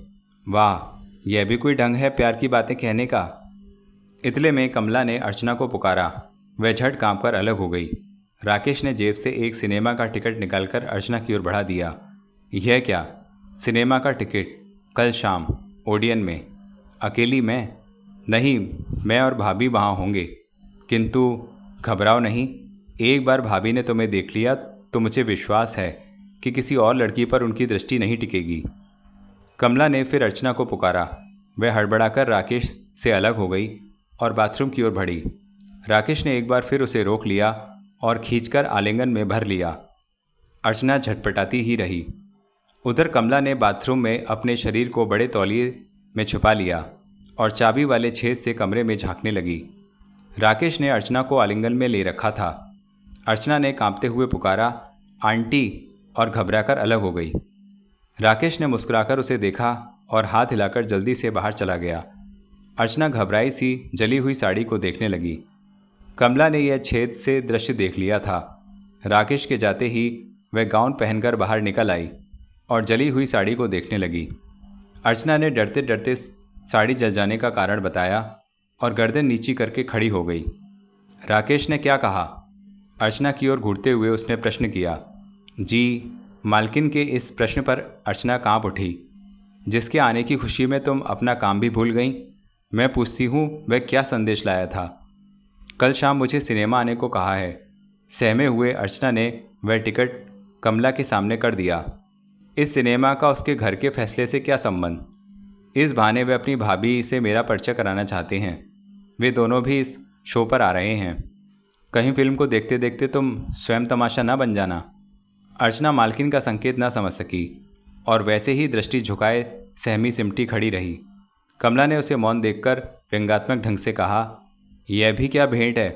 वाह, यह भी कोई ढंग है प्यार की बातें कहने का। इतले में कमला ने अर्चना को पुकारा। वह झट कांप कर अलग हो गई। राकेश ने जेब से एक सिनेमा का टिकट निकालकर अर्चना की ओर बढ़ा दिया। यह क्या? सिनेमा का टिकट? कल शाम ओडियन में। अकेली मैं? नहीं, मैं और भाभी वहाँ होंगे। किंतु घबराओ नहीं, एक बार भाभी ने तुम्हें देख लिया तो मुझे विश्वास है कि किसी और लड़की पर उनकी दृष्टि नहीं टिकेगी। कमला ने फिर अर्चना को पुकारा। वह हड़बड़ाकर राकेश से अलग हो गई और बाथरूम की ओर बढ़ी। राकेश ने एक बार फिर उसे रोक लिया और खींचकर आलिंगन में भर लिया। अर्चना झटपटाती ही रही। उधर कमला ने बाथरूम में अपने शरीर को बड़े तौलिए में छुपा लिया और चाबी वाले छेद से कमरे में झांकने लगी। राकेश ने अर्चना को आलिंगन में ले रखा था। अर्चना ने कांपते हुए पुकारा, आंटी, और घबराकर अलग हो गई। राकेश ने मुस्कुराकर उसे देखा और हाथ हिलाकर जल्दी से बाहर चला गया। अर्चना घबराई सी जली हुई साड़ी को देखने लगी। कमला ने यह छेद से दृश्य देख लिया था। राकेश के जाते ही वह गाउन पहनकर बाहर निकल आई और जली हुई साड़ी को देखने लगी। अर्चना ने डरते डरते साड़ी जल जाने का कारण बताया और गर्दन नीची करके खड़ी हो गई। राकेश ने क्या कहा? अर्चना की ओर घूरते हुए उसने प्रश्न किया। जी। मालकिन के इस प्रश्न पर अर्चना कांप उठी। जिसके आने की खुशी में तुम अपना काम भी भूल गईं। मैं पूछती हूँ वह क्या संदेश लाया था? कल शाम मुझे सिनेमा आने को कहा है। सहमे हुए अर्चना ने वह टिकट कमला के सामने कर दिया। इस सिनेमा का उसके घर के फैसले से क्या संबंध? इस बहाने वे अपनी भाभी से मेरा परिचय कराना चाहते हैं। वे दोनों भी इस शो पर आ रहे हैं। कहीं फिल्म को देखते देखते तुम स्वयं तमाशा ना बन जाना। अर्चना मालकिन का संकेत ना समझ सकी और वैसे ही दृष्टि झुकाए सहमी सिमटी खड़ी रही। कमला ने उसे मौन देखकर व्यंग्यात्मक ढंग से कहा, यह भी क्या भेंट है?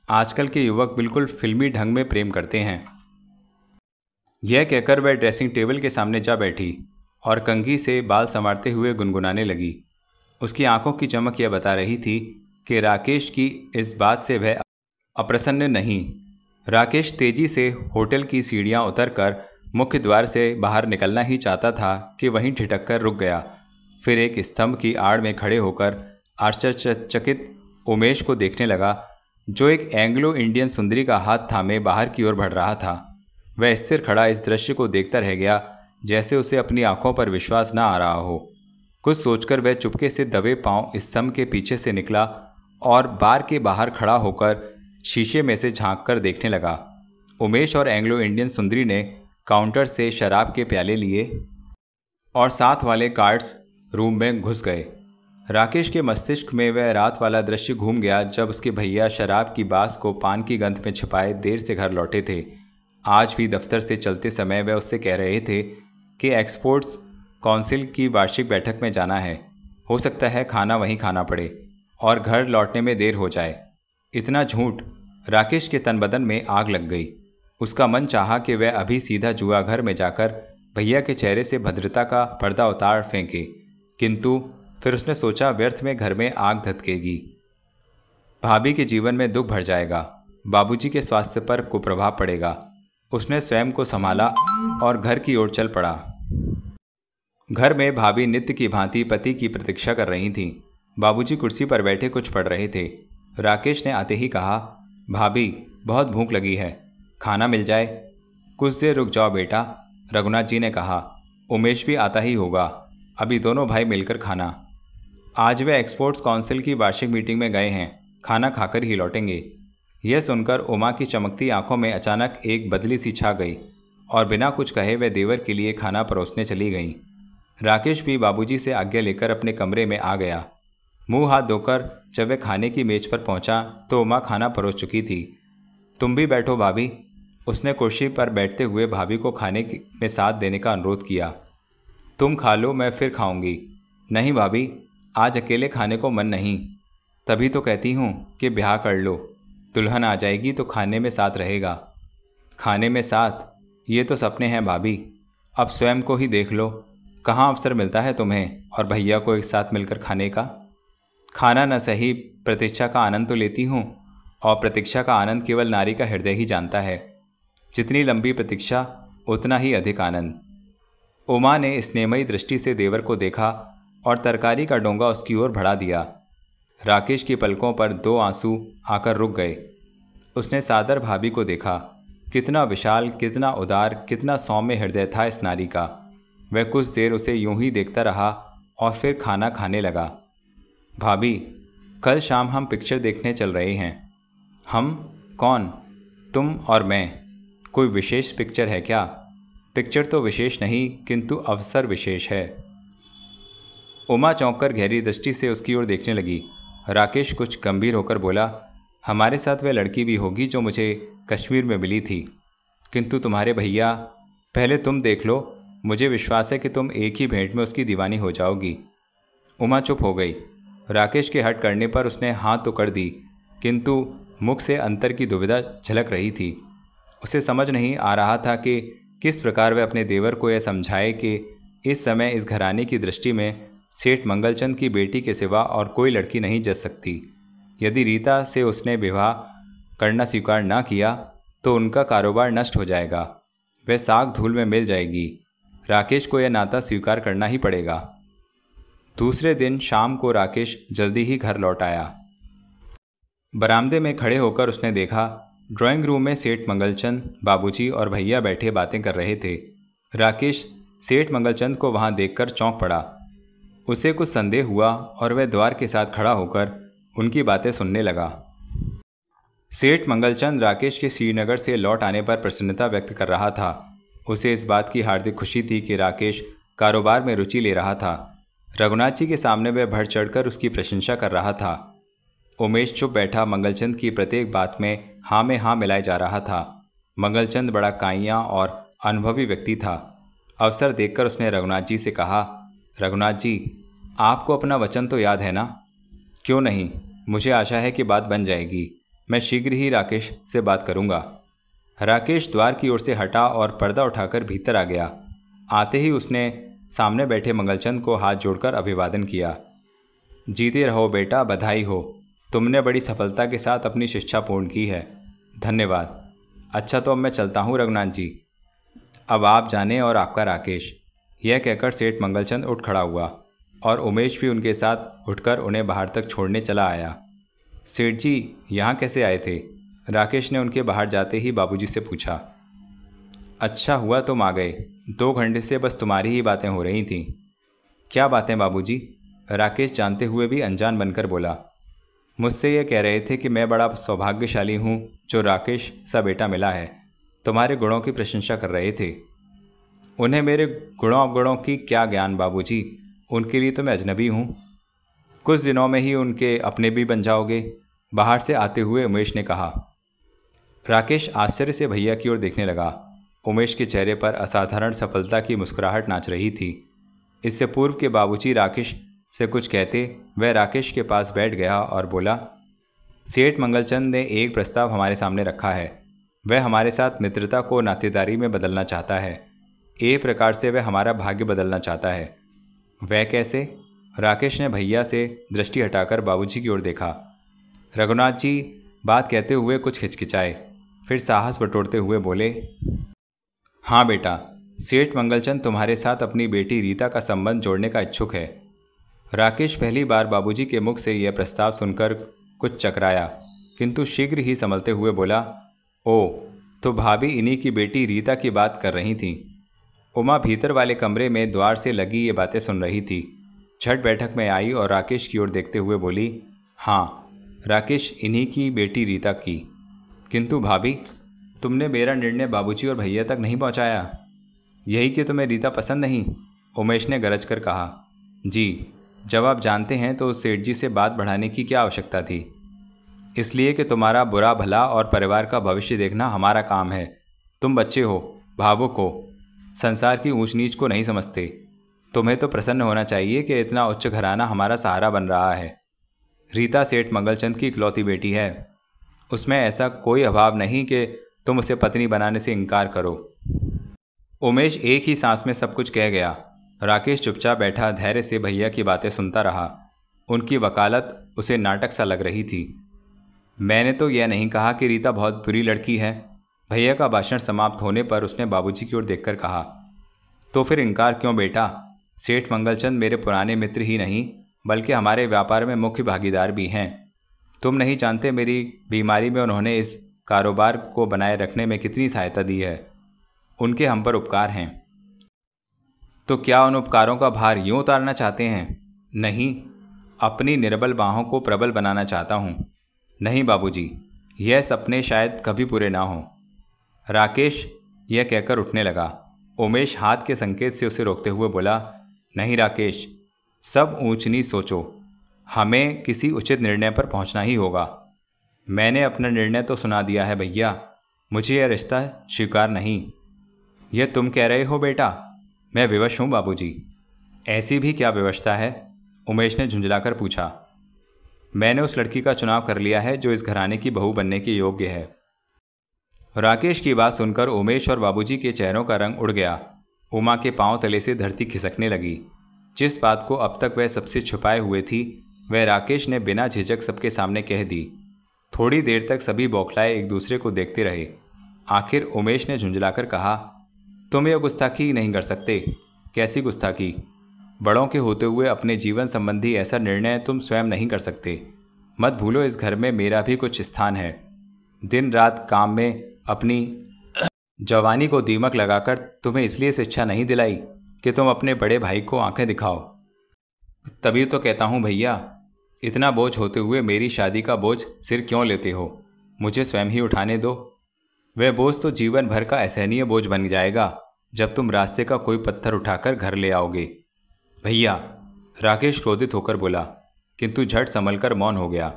आजकल के युवक बिल्कुल फिल्मी ढंग में प्रेम करते हैं। यह कहकर वह ड्रेसिंग टेबल के सामने जा बैठी और कंघी से बाल संवारते हुए गुनगुनाने लगी। उसकी आंखों की चमक यह बता रही थी कि राकेश की इस बात से वह अप्रसन्न नहीं। राकेश तेजी से होटल की सीढ़ियां उतरकर मुख्य द्वार से बाहर निकलना ही चाहता था कि वहीं ठिठक कर रुक गया। फिर एक स्तंभ की आड़ में खड़े होकर आश्चर्यचकित उमेश को देखने लगा, जो एक एंग्लो इंडियन सुंदरी का हाथ थामे बाहर की ओर बढ़ रहा था। वह स्थिर खड़ा इस दृश्य को देखता रह गया, जैसे उसे अपनी आंखों पर विश्वास न आ रहा हो। कुछ सोचकर वह चुपके से दबे पांव स्तंभ के पीछे से निकला और बार के बाहर खड़ा होकर शीशे में से झांक कर देखने लगा। उमेश और एंग्लो इंडियन सुंदरी ने काउंटर से शराब के प्याले लिए और साथ वाले कार्ड्स रूम में घुस गए। राकेश के मस्तिष्क में वह रात वाला दृश्य घूम गया जब उसके भैया शराब की बास को पान की गंध में छिपाए देर से घर लौटे थे। आज भी दफ्तर से चलते समय वह उससे कह रहे थे कि एक्सपोर्ट्स काउंसिल की वार्षिक बैठक में जाना है। हो सकता है खाना वहीं खाना पड़े और घर लौटने में देर हो जाए। इतना झूठ! राकेश के तन बदन में आग लग गई। उसका मन चाहा कि वह अभी सीधा जुआ घर में जाकर भैया के चेहरे से भद्रता का पर्दा उतार फेंके, किंतु फिर उसने सोचा व्यर्थ में घर में आग धधकेगी। भाभी के जीवन में दुख भर जाएगा, बाबूजी के स्वास्थ्य पर कुप्रभाव पड़ेगा। उसने स्वयं को संभाला और घर की ओर चल पड़ा। घर में भाभी नित्य की भांति पति की प्रतीक्षा कर रही थीं। बाबूजी कुर्सी पर बैठे कुछ पढ़ रहे थे। राकेश ने आते ही कहा, भाभी बहुत भूख लगी है, खाना मिल जाए? कुछ देर रुक जाओ बेटा, रघुनाथ जी ने कहा। उमेश भी आता ही होगा, अभी दोनों भाई मिलकर खाना। आज वे एक्सपोर्ट्स काउंसिल की वार्षिक मीटिंग में गए हैं, खाना खाकर ही लौटेंगे। यह सुनकर उमा की चमकती आंखों में अचानक एक बदली सी छा गई और बिना कुछ कहे वह देवर के लिए खाना परोसने चली गईं। राकेश भी बाबूजी से आज्ञा लेकर अपने कमरे में आ गया। मुंह हाथ धोकर जब वह खाने की मेज पर पहुंचा तो उमा खाना परोस चुकी थी। तुम भी बैठो भाभी, उसने कुर्सी पर बैठते हुए भाभी को खाने में साथ देने का अनुरोध किया। तुम खा लो, मैं फिर खाऊंगी। नहीं भाभी, आज अकेले खाने को मन नहीं, तभी तो कहती हूँ कि ब्याह कर लो, दुल्हन आ जाएगी तो खाने में साथ रहेगा। खाने में साथ? ये तो सपने हैं भाभी, अब स्वयं को ही देख लो, कहाँ अवसर मिलता है तुम्हें और भैया को एक साथ मिलकर खाने का। खाना न सही, प्रतीक्षा का आनंद तो लेती हूँ, और प्रतीक्षा का आनंद केवल नारी का हृदय ही जानता है। जितनी लंबी प्रतीक्षा उतना ही अधिक आनंद। उमा ने स्नेहमयी दृष्टि से देवर को देखा और तरकारी का डोंगा उसकी ओर बढ़ा दिया। राकेश की पलकों पर 2 आंसू आकर रुक गए। उसने सादर भाभी को देखा। कितना विशाल, कितना उदार, कितना सौम्य हृदय था इस नारी का। वह कुछ देर उसे यूं ही देखता रहा और फिर खाना खाने लगा। भाभी, कल शाम हम पिक्चर देखने चल रहे हैं। हम? कौन? तुम और मैं। कोई विशेष पिक्चर है क्या? पिक्चर तो विशेष नहीं, किंतु अवसर विशेष है। उमा चौंककर गहरी दृष्टि से उसकी ओर देखने लगी। राकेश कुछ गंभीर होकर बोला, हमारे साथ वह लड़की भी होगी जो मुझे कश्मीर में मिली थी, किंतु तुम्हारे भैया। पहले तुम देख लो, मुझे विश्वास है कि तुम एक ही भेंट में उसकी दीवानी हो जाओगी। उमा चुप हो गई। राकेश के हट करने पर उसने हाथ तो कर दी, किंतु मुख से अंतर की दुविधा झलक रही थी। उसे समझ नहीं आ रहा था कि किस प्रकार वह अपने देवर को यह समझाए कि इस समय इस घराने की दृष्टि में सेठ मंगलचंद की बेटी के सिवा और कोई लड़की नहीं जच सकती। यदि रीता से उसने विवाह करना स्वीकार न किया तो उनका कारोबार नष्ट हो जाएगा, वह साग धूल में मिल जाएगी। राकेश को यह नाता स्वीकार करना ही पड़ेगा। दूसरे दिन शाम को राकेश जल्दी ही घर लौट आया। बरामदे में खड़े होकर उसने देखा ड्राइंग रूम में सेठ मंगलचंद, बाबूजी और भैया बैठे बातें कर रहे थे। राकेश सेठ मंगलचंद को वहां देखकर चौंक पड़ा। उसे कुछ संदेह हुआ और वह द्वार के साथ खड़ा होकर उनकी बातें सुनने लगा। सेठ मंगलचंद राकेश के श्रीनगर से लौट आने पर प्रसन्नता व्यक्त कर रहा था। उसे इस बात की हार्दिक खुशी थी कि राकेश कारोबार में रुचि ले रहा था। रघुनाथ जी के सामने वह बढ़ चढ़कर उसकी प्रशंसा कर रहा था। उमेश चुप बैठा मंगलचंद की प्रत्येक बात में हाँ मिलाए जा रहा था। मंगलचंद बड़ा काइयाँ और अनुभवी व्यक्ति था। अवसर देखकर उसने रघुनाथ जी से कहा, रघुनाथ जी, आपको अपना वचन तो याद है ना? क्यों नहीं, मुझे आशा है कि बात बन जाएगी। मैं शीघ्र ही राकेश से बात करूंगा। राकेश द्वार की ओर से हटा और पर्दा उठाकर भीतर आ गया। आते ही उसने सामने बैठे मंगलचंद को हाथ जोड़कर अभिवादन किया। जीते रहो बेटा, बधाई हो। तुमने बड़ी सफलता के साथ अपनी शिक्षा पूर्ण की है। धन्यवाद। अच्छा, तो अब मैं चलता हूँ रघुनाथ जी। अब आप जाने और आपका राकेश। यह कहकर सेठ मंगलचंद उठ खड़ा हुआ और उमेश भी उनके साथ उठकर उन्हें बाहर तक छोड़ने चला आया। सेठ जी, यहाँ कैसे आए थे? राकेश ने उनके बाहर जाते ही बाबूजी से पूछा। अच्छा हुआ तुम आ गए। 2 घंटे से बस तुम्हारी ही बातें हो रही थीं। क्या बातें बाबूजी? राकेश जानते हुए भी अनजान बनकर बोला। मुझसे ये कह रहे थे कि मैं बड़ा सौभाग्यशाली हूँ जो राकेश सा बेटा मिला है। तुम्हारे गुणों की प्रशंसा कर रहे थे। उन्हें मेरे गुणों अवगुणों की क्या ज्ञान बाबूजी, उनके लिए तो मैं अजनबी हूँ। कुछ दिनों में ही उनके अपने भी बन जाओगे, बाहर से आते हुए उमेश ने कहा। राकेश आश्चर्य से भैया की ओर देखने लगा। उमेश के चेहरे पर असाधारण सफलता की मुस्कुराहट नाच रही थी। इससे पूर्व के बाबूजी राकेश से कुछ कहते, वह राकेश के पास बैठ गया और बोला, सेठ मंगलचंद ने एक प्रस्ताव हमारे सामने रखा है। वह हमारे साथ मित्रता को नातेदारी में बदलना चाहता है। एक प्रकार से वह हमारा भाग्य बदलना चाहता है। वह कैसे? राकेश ने भैया से दृष्टि हटाकर बाबूजी की ओर देखा। रघुनाथ जी बात कहते हुए कुछ हिचकिचाए, फिर साहस बटोरते हुए बोले, हाँ बेटा, सेठ मंगलचंद तुम्हारे साथ अपनी बेटी रीता का संबंध जोड़ने का इच्छुक है। राकेश पहली बार बाबूजी के मुख से यह प्रस्ताव सुनकर कुछ चकराया, किंतु शीघ्र ही संभलते हुए बोला, ओ, तो भाभी इन्हीं की बेटी रीता की बात कर रही थी। उमा भीतर वाले कमरे में द्वार से लगी ये बातें सुन रही थी। झट बैठक में आई और राकेश की ओर देखते हुए बोली, हाँ राकेश, इन्हीं की बेटी रीता की। किंतु भाभी, तुमने मेरा निर्णय बाबूजी और भैया तक नहीं पहुंचाया। यही कि तुम्हें रीता पसंद नहीं? उमेश ने गरज कर कहा। जी, जब आप जानते हैं तो सेठ जी से बात बढ़ाने की क्या आवश्यकता थी? इसलिए कि तुम्हारा बुरा भला और परिवार का भविष्य देखना हमारा काम है। तुम बच्चे हो, भावुक हो, संसार की ऊंच नीच को नहीं समझते। तुम्हें तो प्रसन्न होना चाहिए कि इतना उच्च घराना हमारा सहारा बन रहा है। रीता सेठ मंगलचंद की इकलौती बेटी है। उसमें ऐसा कोई अभाव नहीं कि तुम उसे पत्नी बनाने से इनकार करो। उमेश एक ही सांस में सब कुछ कह गया। राकेश चुपचाप बैठा धैर्य से भैया की बातें सुनता रहा। उनकी वकालत उसे नाटक सा लग रही थी। मैंने तो यह नहीं कहा कि रीता बहुत बुरी लड़की है। भैया का भाषण समाप्त होने पर उसने बाबूजी की ओर देखकर कहा, तो फिर इनकार क्यों बेटा? सेठ मंगलचंद मेरे पुराने मित्र ही नहीं बल्कि हमारे व्यापार में मुख्य भागीदार भी हैं। तुम नहीं जानते मेरी बीमारी में उन्होंने इस कारोबार को बनाए रखने में कितनी सहायता दी है। उनके हम पर उपकार हैं। तो क्या उन उपकारों का भार यूं उतारना चाहते हैं? नहीं, अपनी निर्बल बाहों को प्रबल बनाना चाहता हूं। नहीं बाबूजी, यह सपने शायद कभी पूरे ना हों। राकेश यह कहकर उठने लगा। उमेश हाथ के संकेत से उसे रोकते हुए बोला, नहीं राकेश, सब ऊंच नीच सोचो। हमें किसी उचित निर्णय पर पहुंचना ही होगा। मैंने अपना निर्णय तो सुना दिया है भैया, मुझे यह रिश्ता स्वीकार नहीं। यह तुम कह रहे हो बेटा? मैं विवश हूँ बाबूजी। ऐसी भी क्या व्यवस्था है? उमेश ने झुंझलाकर पूछा। मैंने उस लड़की का चुनाव कर लिया है जो इस घराने की बहू बनने के योग्य है। राकेश की बात सुनकर उमेश और बाबूजी के चेहरों का रंग उड़ गया। उमा के पांव तले से धरती खिसकने लगी। जिस बात को अब तक वह सबसे छुपाए हुए थी, वह राकेश ने बिना झिझक सबके सामने कह दी। थोड़ी देर तक सभी बौखलाए एक दूसरे को देखते रहे। आखिर उमेश ने झुंझलाकर कहा, तुम यह गुस्ताखी नहीं कर सकते। कैसी गुस्ताखी? बड़ों के होते हुए अपने जीवन संबंधी ऐसा निर्णय तुम स्वयं नहीं कर सकते। मत भूलो, इस घर में मेरा भी कुछ स्थान है। दिन रात काम में अपनी जवानी को दीमक लगाकर तुम्हें इसलिए शिक्षा नहीं दिलाई कि तुम अपने बड़े भाई को आंखें दिखाओ। तभी तो कहता हूँ भैया, इतना बोझ होते हुए मेरी शादी का बोझ सिर क्यों लेते हो? मुझे स्वयं ही उठाने दो। वह बोझ तो जीवन भर का असहनीय बोझ बन जाएगा। जब तुम रास्ते का कोई पत्थर उठाकर घर ले आओगे। भैया, राकेश क्रोधित होकर बोला, किंतु झट संभलकर मौन हो गया।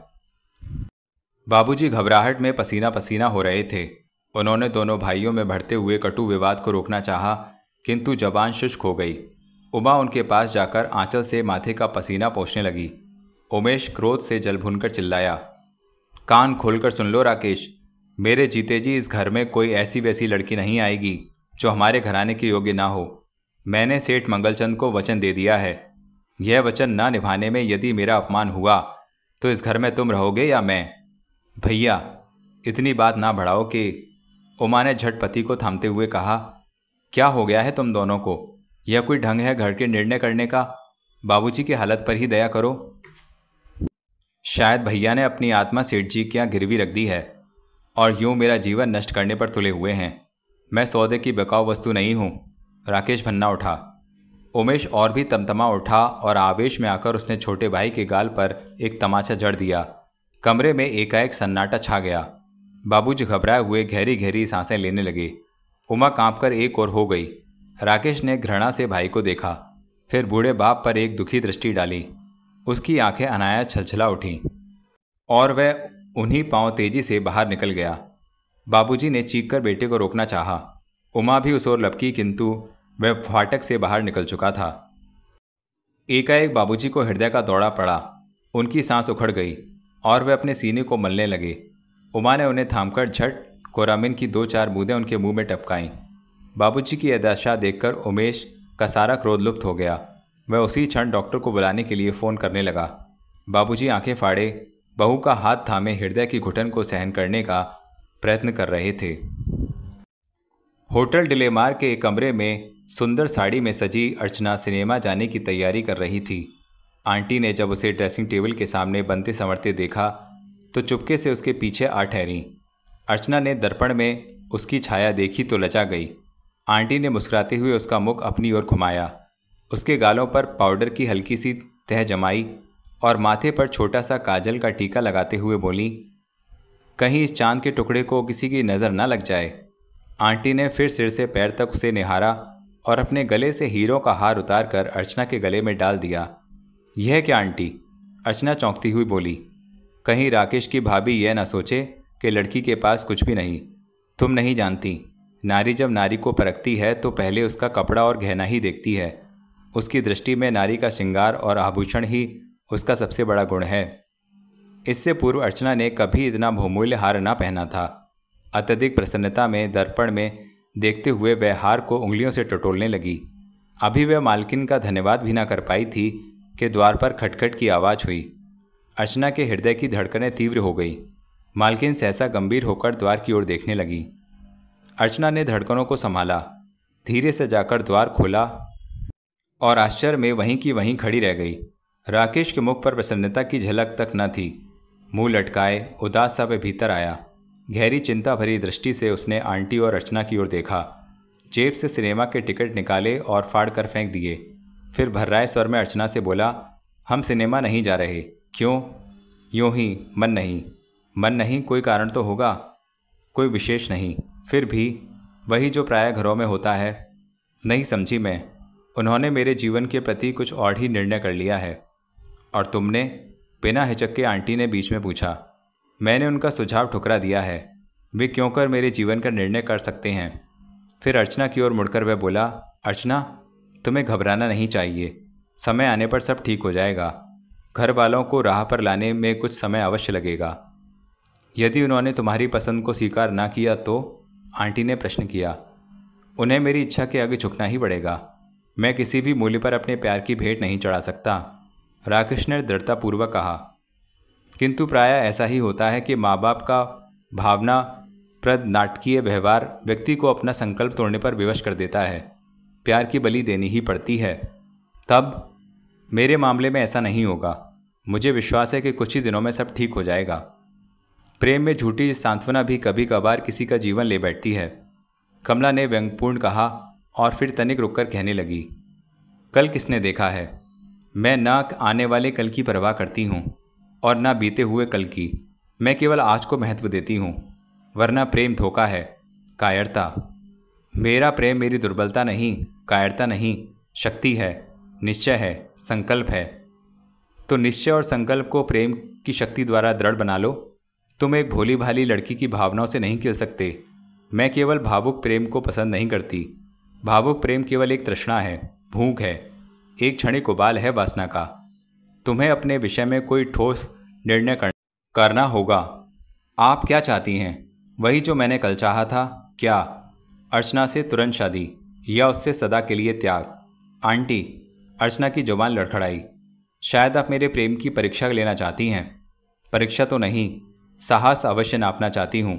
बाबूजी घबराहट में पसीना पसीना हो रहे थे। उन्होंने दोनों भाइयों में बढ़ते हुए कटु विवाद को रोकना चाहा, किंतु जबान शुष्क हो गई। उमा उनके पास जाकर आंचल से माथे का पसीना पोंछने लगी। उमेश क्रोध से जल भुनकर चिल्लाया, कान खोलकर सुन लो राकेश, मेरे जीते जी इस घर में कोई ऐसी वैसी लड़की नहीं आएगी जो हमारे घराने के योग्य ना हो। मैंने सेठ मंगलचंद को वचन दे दिया है। यह वचन ना निभाने में यदि मेरा अपमान हुआ तो इस घर में तुम रहोगे या मैं। भैया, इतनी बात ना बढ़ाओ कि। उमा ने झट पति को थामते हुए कहा, क्या हो गया है तुम दोनों को? यह कोई ढंग है घर के निर्णय करने का? बाबूजी की हालत पर ही दया करो। शायद भैया ने अपनी आत्मा सेठ जी के यहाँ गिरवी रख दी है और यूं मेरा जीवन नष्ट करने पर तुले हुए हैं। मैं सौदे की बिकाऊ वस्तु नहीं हूं। राकेश भन्ना उठा। उमेश और भी तमतमा उठा और आवेश में आकर उसने छोटे भाई के गाल पर एक तमाचा जड़ दिया। कमरे में एकाएक सन्नाटा छा गया। बाबूजी घबराए हुए गहरी गहरी सांसें लेने लगे। उमा कांपकर एक ओर हो गई। राकेश ने घृणा से भाई को देखा, फिर बूढ़े बाप पर एक दुखी दृष्टि डाली। उसकी आंखें अनायास छलछला उठीं और वह उन्हीं पांव तेजी से बाहर निकल गया। बाबूजी ने चीखकर बेटे को रोकना चाहा। उमा भी उस ओर लपकी, किंतु वह फाटक से बाहर निकल चुका था। एकाएक बाबूजी को हृदय का दौड़ा पड़ा। उनकी सांस उखड़ गई और वे अपने सीने को मलने लगे। उमा ने उन्हें थामकर झट कोरामिन की 2-4 बूंदें उनके मुंह में टपकाईं। बाबूजी की यह दशा देखकर उमेश का सारा क्रोध लुप्त हो गया। वह उसी क्षण डॉक्टर को बुलाने के लिए फ़ोन करने लगा। बाबूजी आंखें फाड़े बहू का हाथ थामे हृदय की घुटन को सहन करने का प्रयत्न कर रहे थे। होटल डिलेमार के एक कमरे में सुंदर साड़ी में सजी अर्चना सिनेमा जाने की तैयारी कर रही थी। आंटी ने जब उसे ड्रेसिंग टेबल के सामने बनते संवरते देखा तो चुपके से उसके पीछे आ ठहरी। अर्चना ने दर्पण में उसकी छाया देखी तो लजा गई। आंटी ने मुस्कुराते हुए उसका मुख अपनी ओर घुमाया, उसके गालों पर पाउडर की हल्की सी तह जमाई और माथे पर छोटा सा काजल का टीका लगाते हुए बोली, कहीं इस चांद के टुकड़े को किसी की नज़र न लग जाए। आंटी ने फिर सिर से पैर तक उसे निहारा और अपने गले से हीरों का हार उतारकर अर्चना के गले में डाल दिया। यह क्या आंटी? अर्चना चौंकती हुई बोली, कहीं राकेश की भाभी यह न सोचे कि लड़की के पास कुछ भी नहीं। तुम नहीं जानती, नारी जब नारी को परखती है तो पहले उसका कपड़ा और गहना ही देखती है। उसकी दृष्टि में नारी का श्रृंगार और आभूषण ही उसका सबसे बड़ा गुण है। इससे पूर्व अर्चना ने कभी इतना बहुमूल्य हार न पहना था। अत्यधिक प्रसन्नता में दर्पण में देखते हुए वह हार को उंगलियों से टटोलने लगी। अभी वह मालकिन का धन्यवाद भी न कर पाई थी कि द्वार पर खटखट की आवाज़ हुई। अर्चना के हृदय की धड़कनें तीव्र हो गई। मालकिन सहसा गंभीर होकर द्वार की ओर देखने लगी। अर्चना ने धड़कनों को संभाला, धीरे से जाकर द्वार खोला और आश्चर्य में वहीं की वहीं खड़ी रह गई। राकेश के मुख पर प्रसन्नता की झलक तक न थी। मुंह लटकाए उदास सा वह भीतर आया। गहरी चिंता भरी दृष्टि से उसने आंटी और अर्चना की ओर देखा। जेब से सिनेमा के टिकट निकाले और फाड़ कर फेंक दिए। फिर भर्राए स्वर में अर्चना से बोला, हम सिनेमा नहीं जा रहे। क्यों? यूं ही, मन नहीं। मन नहीं? कोई कारण तो होगा। कोई विशेष नहीं, फिर भी वही जो प्रायः घरों में होता है। नहीं समझी मैं। उन्होंने मेरे जीवन के प्रति कुछ और ही निर्णय कर लिया है। और तुमने? बिना हिचक के आंटी ने बीच में पूछा। मैंने उनका सुझाव ठुकरा दिया है। वे क्यों कर मेरे जीवन का निर्णय कर सकते हैं। फिर अर्चना की ओर मुड़कर वह बोला, अर्चना, तुम्हें घबराना नहीं चाहिए। समय आने पर सब ठीक हो जाएगा। घर वालों को राह पर लाने में कुछ समय अवश्य लगेगा। यदि उन्होंने तुम्हारी पसंद को स्वीकार ना किया तो? आंटी ने प्रश्न किया। उन्हें मेरी इच्छा के आगे झुकना ही पड़ेगा। मैं किसी भी मूल्य पर अपने प्यार की भेंट नहीं चढ़ा सकता, राकेश ने दृढ़तापूर्वक कहा। किंतु प्रायः ऐसा ही होता है कि माँ बाप का भावना प्रद नाटकीय व्यवहार व्यक्ति को अपना संकल्प तोड़ने पर विवश कर देता है। प्यार की बलि देनी ही पड़ती है। तब मेरे मामले में ऐसा नहीं होगा। मुझे विश्वास है कि कुछ ही दिनों में सब ठीक हो जाएगा। प्रेम में झूठी सांत्वना भी कभी कभार किसी का जीवन ले बैठती है, कमला ने व्यंग्यपूर्ण कहा और फिर तनिक रुककर कहने लगी, कल किसने देखा है? मैं न आने वाले कल की परवाह करती हूँ और न बीते हुए कल की। मैं केवल आज को महत्व देती हूँ, वरना प्रेम धोखा है, कायरता। मेरा प्रेम मेरी दुर्बलता नहीं, कायरता नहीं, शक्ति है, निश्चय है, संकल्प है। तो निश्चय और संकल्प को प्रेम की शक्ति द्वारा दृढ़ बना लो। तुम एक भोली भाली लड़की की भावनाओं से नहीं खेल सकते। मैं केवल भावुक प्रेम को पसंद नहीं करती। भावुक प्रेम केवल एक तृष्णा है, भूख है, एक क्षणिक उबाल है वासना का। तुम्हें अपने विषय में कोई ठोस निर्णय करना होगा। आप क्या चाहती हैं? वही जो मैंने कल चाहा था। क्या? अर्चना से तुरंत शादी या उससे सदा के लिए त्याग? आंटी, अर्चना की जुबान लड़खड़ाई। शायद आप मेरे प्रेम की परीक्षा लेना चाहती हैं। परीक्षा तो नहीं, साहस अवश्य नापना चाहती हूँ।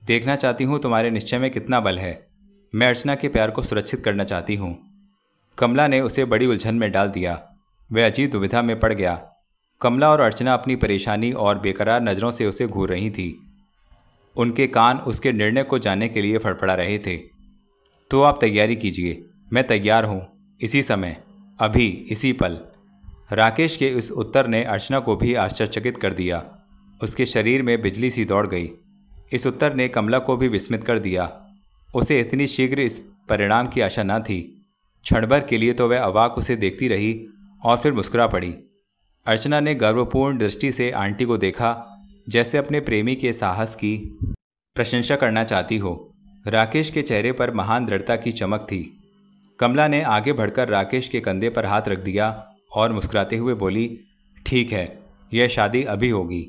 देखना चाहती हूँ तुम्हारे निश्चय में कितना बल है। मैं अर्चना के प्यार को सुरक्षित करना चाहती हूँ। कमला ने उसे बड़ी उलझन में डाल दिया। वह अजीब दुविधा में पड़ गया। कमला और अर्चना अपनी परेशानी और बेकरार नज़रों से उसे घूर रही थी। उनके कान उसके निर्णय को जानने के लिए फड़फड़ा रहे थे। तो आप तैयारी कीजिए, मैं तैयार हूँ, इसी समय, अभी, इसी पल। राकेश के इस उत्तर ने अर्चना को भी आश्चर्यचकित कर दिया। उसके शरीर में बिजली सी दौड़ गई। इस उत्तर ने कमला को भी विस्मित कर दिया। उसे इतनी शीघ्र इस परिणाम की आशा न थी। क्षण भर के लिए तो वह अवाक उसे देखती रही और फिर मुस्कुरा पड़ी। अर्चना ने गर्वपूर्ण दृष्टि से आंटी को देखा, जैसे अपने प्रेमी के साहस की प्रशंसा करना चाहती हो। राकेश के चेहरे पर महान दृढ़ता की चमक थी। कमला ने आगे बढ़कर राकेश के कंधे पर हाथ रख दिया और मुस्कुराते हुए बोली, ठीक है, यह शादी अभी होगी।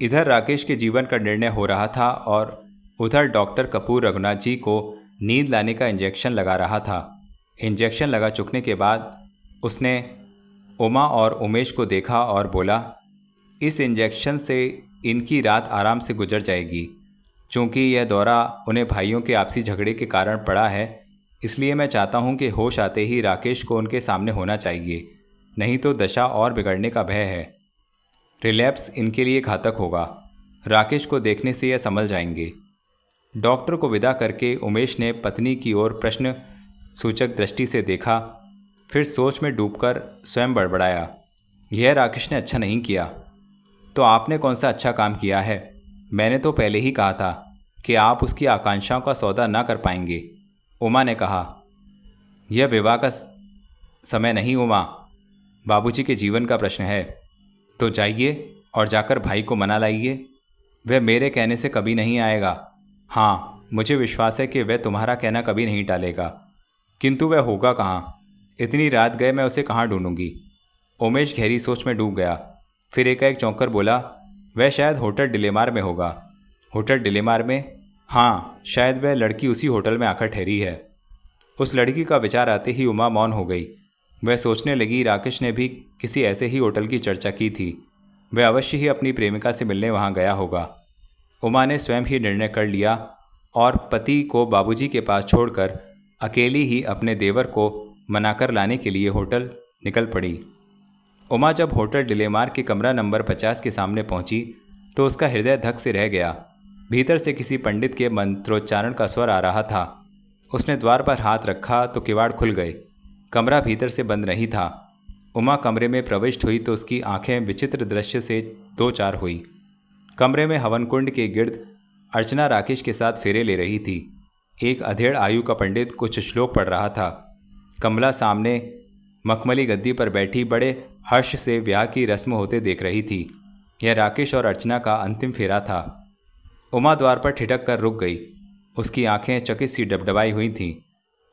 इधर राकेश के जीवन का निर्णय हो रहा था और उधर डॉक्टर कपूर रघुनाथ जी को नींद लाने का इंजेक्शन लगा रहा था। इंजेक्शन लगा चुकने के बाद उसने उमा और उमेश को देखा और बोला, इस इंजेक्शन से इनकी रात आराम से गुजर जाएगी। चूँकि यह दौरा उन्हें भाइयों के आपसी झगड़े के कारण पड़ा है, इसलिए मैं चाहता हूँ कि होश आते ही राकेश को उनके सामने होना चाहिए, नहीं तो दशा और बिगड़ने का भय है। रिलैप्स इनके लिए घातक होगा। राकेश को देखने से यह संभल जाएंगे। डॉक्टर को विदा करके उमेश ने पत्नी की ओर प्रश्न सूचक दृष्टि से देखा, फिर सोच में डूबकर स्वयं बड़बड़ाया, यह राकेश ने अच्छा नहीं किया। तो आपने कौन सा अच्छा काम किया है? मैंने तो पहले ही कहा था कि आप उसकी आकांक्षाओं का सौदा न कर पाएंगे। उमा ने कहा, यह विवाह का समय नहीं उमा, बाबूजी के जीवन का प्रश्न है। तो जाइए और जाकर भाई को मना लाइए। वह मेरे कहने से कभी नहीं आएगा। हाँ, मुझे विश्वास है कि वह तुम्हारा कहना कभी नहीं टालेगा, किंतु वह होगा कहाँ? इतनी रात गए मैं उसे कहाँ ढूंढूंगी? उमेश गहरी सोच में डूब गया। फिर एकाएक चौंक कर बोला, वह शायद होटल डिलेमार में होगा। होटल डिलेमार में? हाँ, शायद वह लड़की उसी होटल में आकर ठहरी है। उस लड़की का विचार आते ही उमा मौन हो गई। वह सोचने लगी, राकेश ने भी किसी ऐसे ही होटल की चर्चा की थी। वह अवश्य ही अपनी प्रेमिका से मिलने वहाँ गया होगा। उमा ने स्वयं ही निर्णय कर लिया और पति को बाबूजी के पास छोड़कर अकेली ही अपने देवर को मनाकर लाने के लिए होटल निकल पड़ी। उमा जब होटल डिलेमार के कमरा नंबर 50 के सामने पहुंची तो उसका हृदय धक से रह गया। भीतर से किसी पंडित के मंत्रोच्चारण का स्वर आ रहा था। उसने द्वार पर हाथ रखा तो किवाड़ खुल गए। कमरा भीतर से बंद नहीं था। उमा कमरे में प्रविष्ट हुई तो उसकी आंखें विचित्र दृश्य से दो चार हुई। कमरे में हवन कुंड के गिर्द अर्चना राकेश के साथ फेरे ले रही थी। एक अधेड़ आयु का पंडित कुछ श्लोक पढ़ रहा था। कमला सामने मखमली गद्दी पर बैठी बड़े हर्ष से ब्याह की रस्म होते देख रही थी। यह राकेश और अर्चना का अंतिम फेरा था। उमा द्वार पर ठिठक कर रुक गई। उसकी आंखें चकित सी डबडबाई हुई थीं।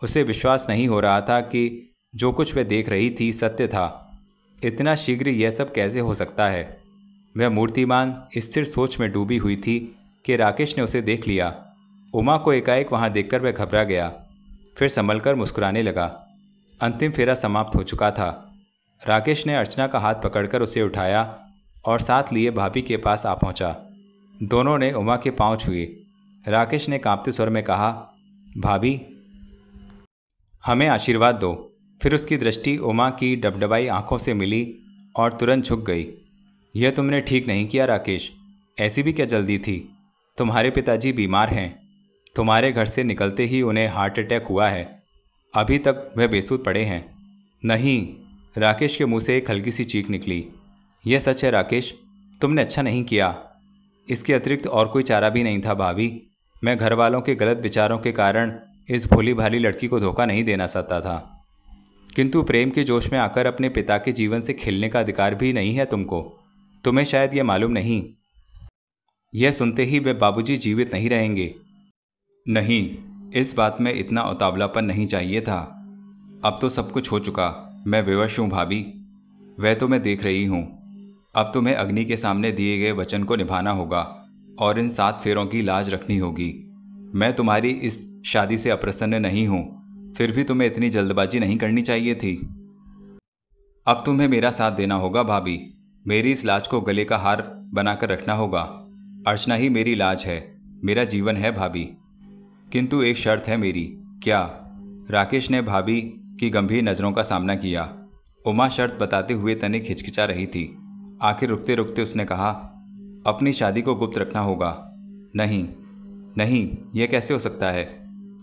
उसे विश्वास नहीं हो रहा था कि जो कुछ वह देख रही थी सत्य था। इतना शीघ्र यह सब कैसे हो सकता है? वह मूर्तिमान स्थिर सोच में डूबी हुई थी कि राकेश ने उसे देख लिया। उमा को एकाएक वहां देखकर वह घबरा गया, फिर संभलकर मुस्कुराने लगा। अंतिम फेरा समाप्त हो चुका था। राकेश ने अर्चना का हाथ पकड़कर उसे उठाया और साथ लिए भाभी के पास आ पहुंचा। दोनों ने उमा के पांव छुए। राकेश ने कांपते स्वर में कहा, भाभी, हमें आशीर्वाद दो। फिर उसकी दृष्टि उमा की डबडबाई आंखों से मिली और तुरंत झुक गई। यह तुमने ठीक नहीं किया राकेश। ऐसी भी क्या जल्दी थी? तुम्हारे पिताजी बीमार हैं। तुम्हारे घर से निकलते ही उन्हें हार्ट अटैक हुआ है। अभी तक वह बेसुध पड़े हैं। नहीं, राकेश के मुंह से एक हल्की सी चीख निकली। यह सच है राकेश, तुमने अच्छा नहीं किया। इसके अतिरिक्त और कोई चारा भी नहीं था भाभी। मैं घर वालों के गलत विचारों के कारण इस भोली भाली लड़की को धोखा नहीं देना चाहता था, किंतु प्रेम के जोश में आकर अपने पिता के जीवन से खेलने का अधिकार भी नहीं है तुमको। तुम्हें शायद यह मालूम नहीं। यह सुनते ही वे बाबूजी जीवित नहीं रहेंगे। नहीं, इस बात में इतना उतावलापन नहीं चाहिए था। अब तो सब कुछ हो चुका। मैं विवश हूँ भाभी, वह तो मैं देख रही हूँ। अब तुम्हें अग्नि के सामने दिए गए वचन को निभाना होगा और इन 7 फेरों की लाज रखनी होगी। मैं तुम्हारी इस शादी से अप्रसन्न नहीं हूँ, फिर भी तुम्हें इतनी जल्दबाजी नहीं करनी चाहिए थी। अब तुम्हें मेरा साथ देना होगा भाभी। मेरी इस लाज को गले का हार बनाकर रखना होगा। अर्चना ही मेरी लाज है, मेरा जीवन है भाभी। किंतु एक शर्त है मेरी। क्या? राकेश ने भाभी की गंभीर नज़रों का सामना किया। उमा शर्त बताते हुए तनिक हिचकिचा रही थी। आखिर रुकते रुकते उसने कहा, अपनी शादी को गुप्त रखना होगा। नहीं नहीं, यह कैसे हो सकता है?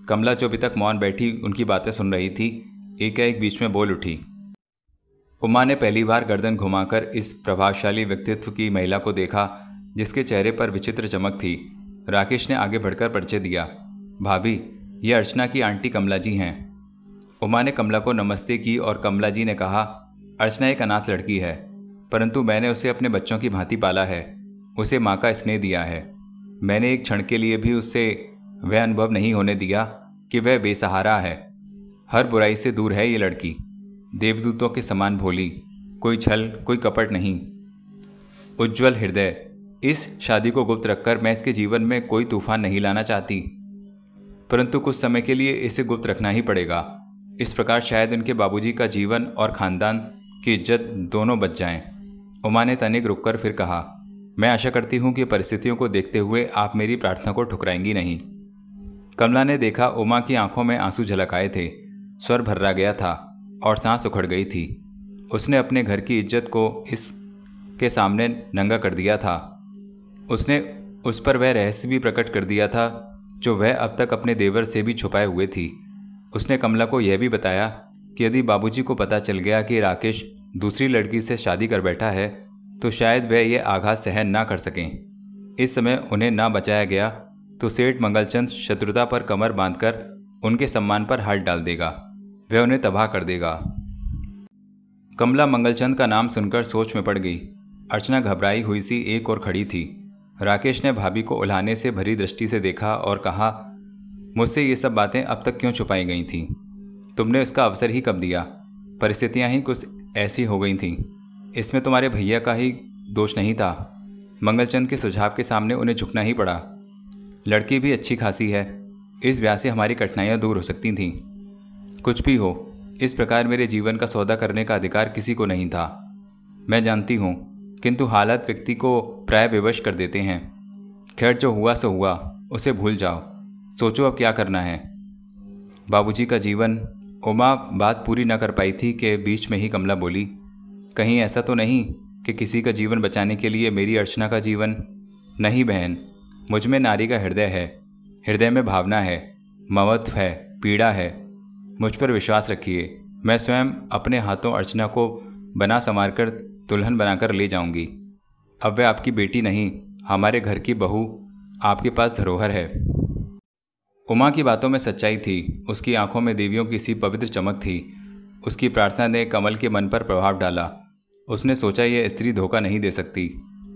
कमला जो अभी तक मौन बैठी उनकी बातें सुन रही थी, एकाएक बीच में बोल उठी। उमा ने पहली बार गर्दन घुमाकर इस प्रभावशाली व्यक्तित्व की महिला को देखा जिसके चेहरे पर विचित्र चमक थी। राकेश ने आगे बढ़कर परिचय दिया। भाभी, ये अर्चना की आंटी कमला जी हैं। उमा ने कमला को नमस्ते की और कमला जी ने कहा, अर्चना एक अनाथ लड़की है, परंतु मैंने उसे अपने बच्चों की भांति पाला है, उसे माँ का स्नेह दिया है। मैंने एक क्षण के लिए भी उससे वह अनुभव नहीं होने दिया कि वह बेसहारा है। हर बुराई से दूर है ये लड़की, देवदूतों के समान भोली, कोई छल कोई कपट नहीं, उज्ज्वल हृदय। इस शादी को गुप्त रखकर मैं इसके जीवन में कोई तूफान नहीं लाना चाहती, परंतु कुछ समय के लिए इसे गुप्त रखना ही पड़ेगा। इस प्रकार शायद उनके बाबूजी का जीवन और खानदान की इज्जत दोनों बच जाएं। उमा ने तनिक रुककर फिर कहा, मैं आशा करती हूँ कि परिस्थितियों को देखते हुए आप मेरी प्रार्थना को ठुकराएंगी नहीं। कमला ने देखा उमा की आंखों में आंसू झलक आए थे, स्वर भर्रा गया था और सांस उखड़ गई थी। उसने अपने घर की इज्जत को इसके सामने नंगा कर दिया था। उसने उस पर वह रहस्य भी प्रकट कर दिया था जो वह अब तक अपने देवर से भी छुपाए हुए थी। उसने कमला को यह भी बताया कि यदि बाबूजी को पता चल गया कि राकेश दूसरी लड़की से शादी कर बैठा है तो शायद वह यह आघात सहन ना कर सकें। इस समय उन्हें ना बचाया गया तो सेठ मंगलचंद शत्रुता पर कमर बांधकर उनके सम्मान पर हाथ डाल देगा, वह उन्हें तबाह कर देगा। कमला मंगलचंद का नाम सुनकर सोच में पड़ गई। अर्चना घबराई हुई सी एक और खड़ी थी। राकेश ने भाभी को उल्हाने से भरी दृष्टि से देखा और कहा, मुझसे ये सब बातें अब तक क्यों छुपाई गई थीं? तुमने इसका अवसर ही कब दिया? परिस्थितियां ही कुछ ऐसी हो गई थीं। इसमें तुम्हारे भैया का ही दोष नहीं था। मंगलचंद के सुझाव के सामने उन्हें झुकना ही पड़ा। लड़की भी अच्छी खासी है, इस ब्याह से हमारी कठिनाइयां दूर हो सकती थीं। कुछ भी हो, इस प्रकार मेरे जीवन का सौदा करने का अधिकार किसी को नहीं था, मैं जानती हूँ, किंतु हालात व्यक्ति को प्राय विवश कर देते हैं। खैर, जो हुआ सो हुआ, उसे भूल जाओ। सोचो अब क्या करना है। बाबूजी का जीवन। उमा बात पूरी न कर पाई थी कि बीच में ही कमला बोली, कहीं ऐसा तो नहीं कि किसी का जीवन बचाने के लिए मेरी अर्चना का जीवन? नहीं बहन, मुझ में नारी का हृदय है, हृदय में भावना है, ममत्व है, पीड़ा है। मुझ पर विश्वास रखिए, मैं स्वयं अपने हाथों अर्चना को बना संवार कर दुल्हन बनाकर ले जाऊंगी। अब वह आपकी बेटी नहीं, हमारे घर की बहू, आपके पास धरोहर है। उमा की बातों में सच्चाई थी, उसकी आंखों में देवियों की सी पवित्र चमक थी। उसकी प्रार्थना ने कमल के मन पर प्रभाव डाला। उसने सोचा यह स्त्री धोखा नहीं दे सकती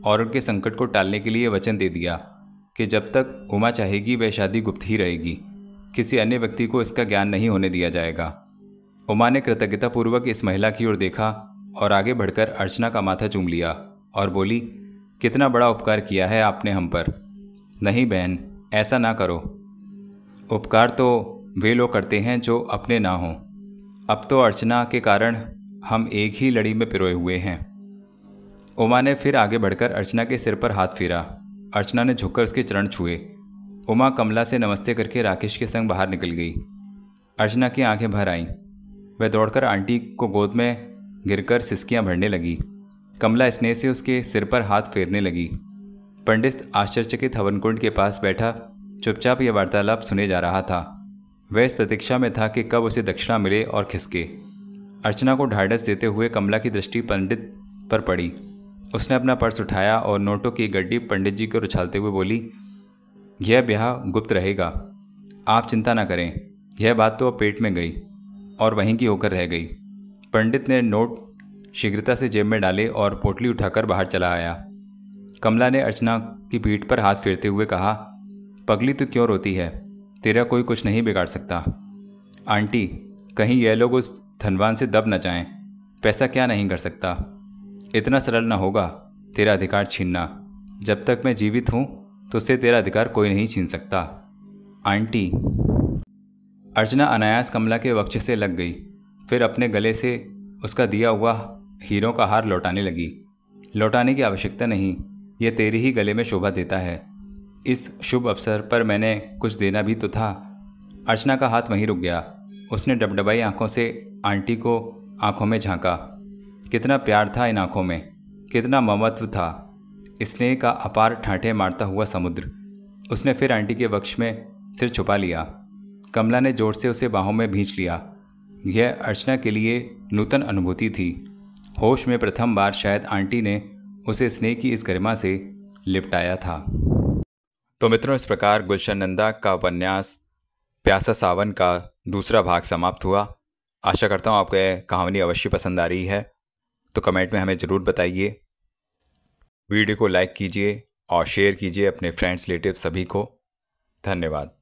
और उनके संकट को टालने के लिए वचन दे दिया कि जब तक उमा चाहेगी वह शादी गुप्त ही रहेगी, किसी अन्य व्यक्ति को इसका ज्ञान नहीं होने दिया जाएगा। उमा ने कृतज्ञतापूर्वक इस महिला की ओर देखा और आगे बढ़कर अर्चना का माथा चूम लिया और बोली, कितना बड़ा उपकार किया है आपने हम पर। नहीं बहन, ऐसा ना करो। उपकार तो वे लोग करते हैं जो अपने ना हों। अब तो अर्चना के कारण हम एक ही लड़ी में पिरोए हुए हैं। उमा ने फिर आगे बढ़कर अर्चना के सिर पर हाथ फेरा। अर्चना ने झुककर उसके चरण छुए। उमा कमला से नमस्ते करके राकेश के संग बाहर निकल गई। अर्चना की आंखें भर आईं। वह दौड़कर आंटी को गोद में गिरकर सिसकियां भरने लगी। कमला स्नेह से उसके सिर पर हाथ फेरने लगी। पंडित आश्चर्यचकित हवनकुंड के पास बैठा चुपचाप यह वार्तालाप सुने जा रहा था। वह इस प्रतीक्षा में था कि कब उसे दक्षिणा मिले और खिसके। अर्चना को ढाढ़स देते हुए कमला की दृष्टि पंडित पर पड़ी। उसने अपना पर्स उठाया और नोटों की गड्डी पंडित जी को उछालते हुए बोली, यह ब्याह गुप्त रहेगा, आप चिंता न करें। यह बात तो अब पेट में गई और वहीं की होकर रह गई। पंडित ने नोट शीघ्रता से जेब में डाले और पोटली उठाकर बाहर चला आया। कमला ने अर्चना की पीठ पर हाथ फेरते हुए कहा, पगली तू क्यों रोती है? तेरा कोई कुछ नहीं बिगाड़ सकता। आंटी, कहीं यह लोग उस धनवान से दब न जाएं। पैसा क्या नहीं कर सकता। इतना सरल न होगा तेरा अधिकार छीनना। जब तक मैं जीवित हूँ तो उससे तेरा अधिकार कोई नहीं छीन सकता। आंटी। अर्चना अनायास कमला के वक्ष से लग गई, फिर अपने गले से उसका दिया हुआ हीरों का हार लौटाने लगी। लौटाने की आवश्यकता नहीं, यह तेरे ही गले में शोभा देता है। इस शुभ अवसर पर मैंने कुछ देना भी तो था। अर्चना का हाथ वहीं रुक गया। उसने डबडबाई आंखों से आंटी को आंखों में झांका। कितना प्यार था इन आंखों में, कितना ममत्व था, स्नेह का अपार ठाठे मारता हुआ समुद्र। उसने फिर आंटी के वक्ष में सिर छुपा लिया। कमला ने जोर से उसे बाहों में भींच लिया। यह अर्चना के लिए नूतन अनुभूति थी। होश में प्रथम बार शायद आंटी ने उसे स्नेह की इस गरिमा से लिपटाया था। तो मित्रों, इस प्रकार गुलशन नंदा का उपन्यास प्यासा सावन का दूसरा भाग समाप्त हुआ। आशा करता हूँ आपको यह कहानी अवश्य पसंद आ रही है, तो कमेंट में हमें ज़रूर बताइए। वीडियो को लाइक कीजिए और शेयर कीजिए अपने फ्रेंड्स, रिलेटिव सभी को। धन्यवाद।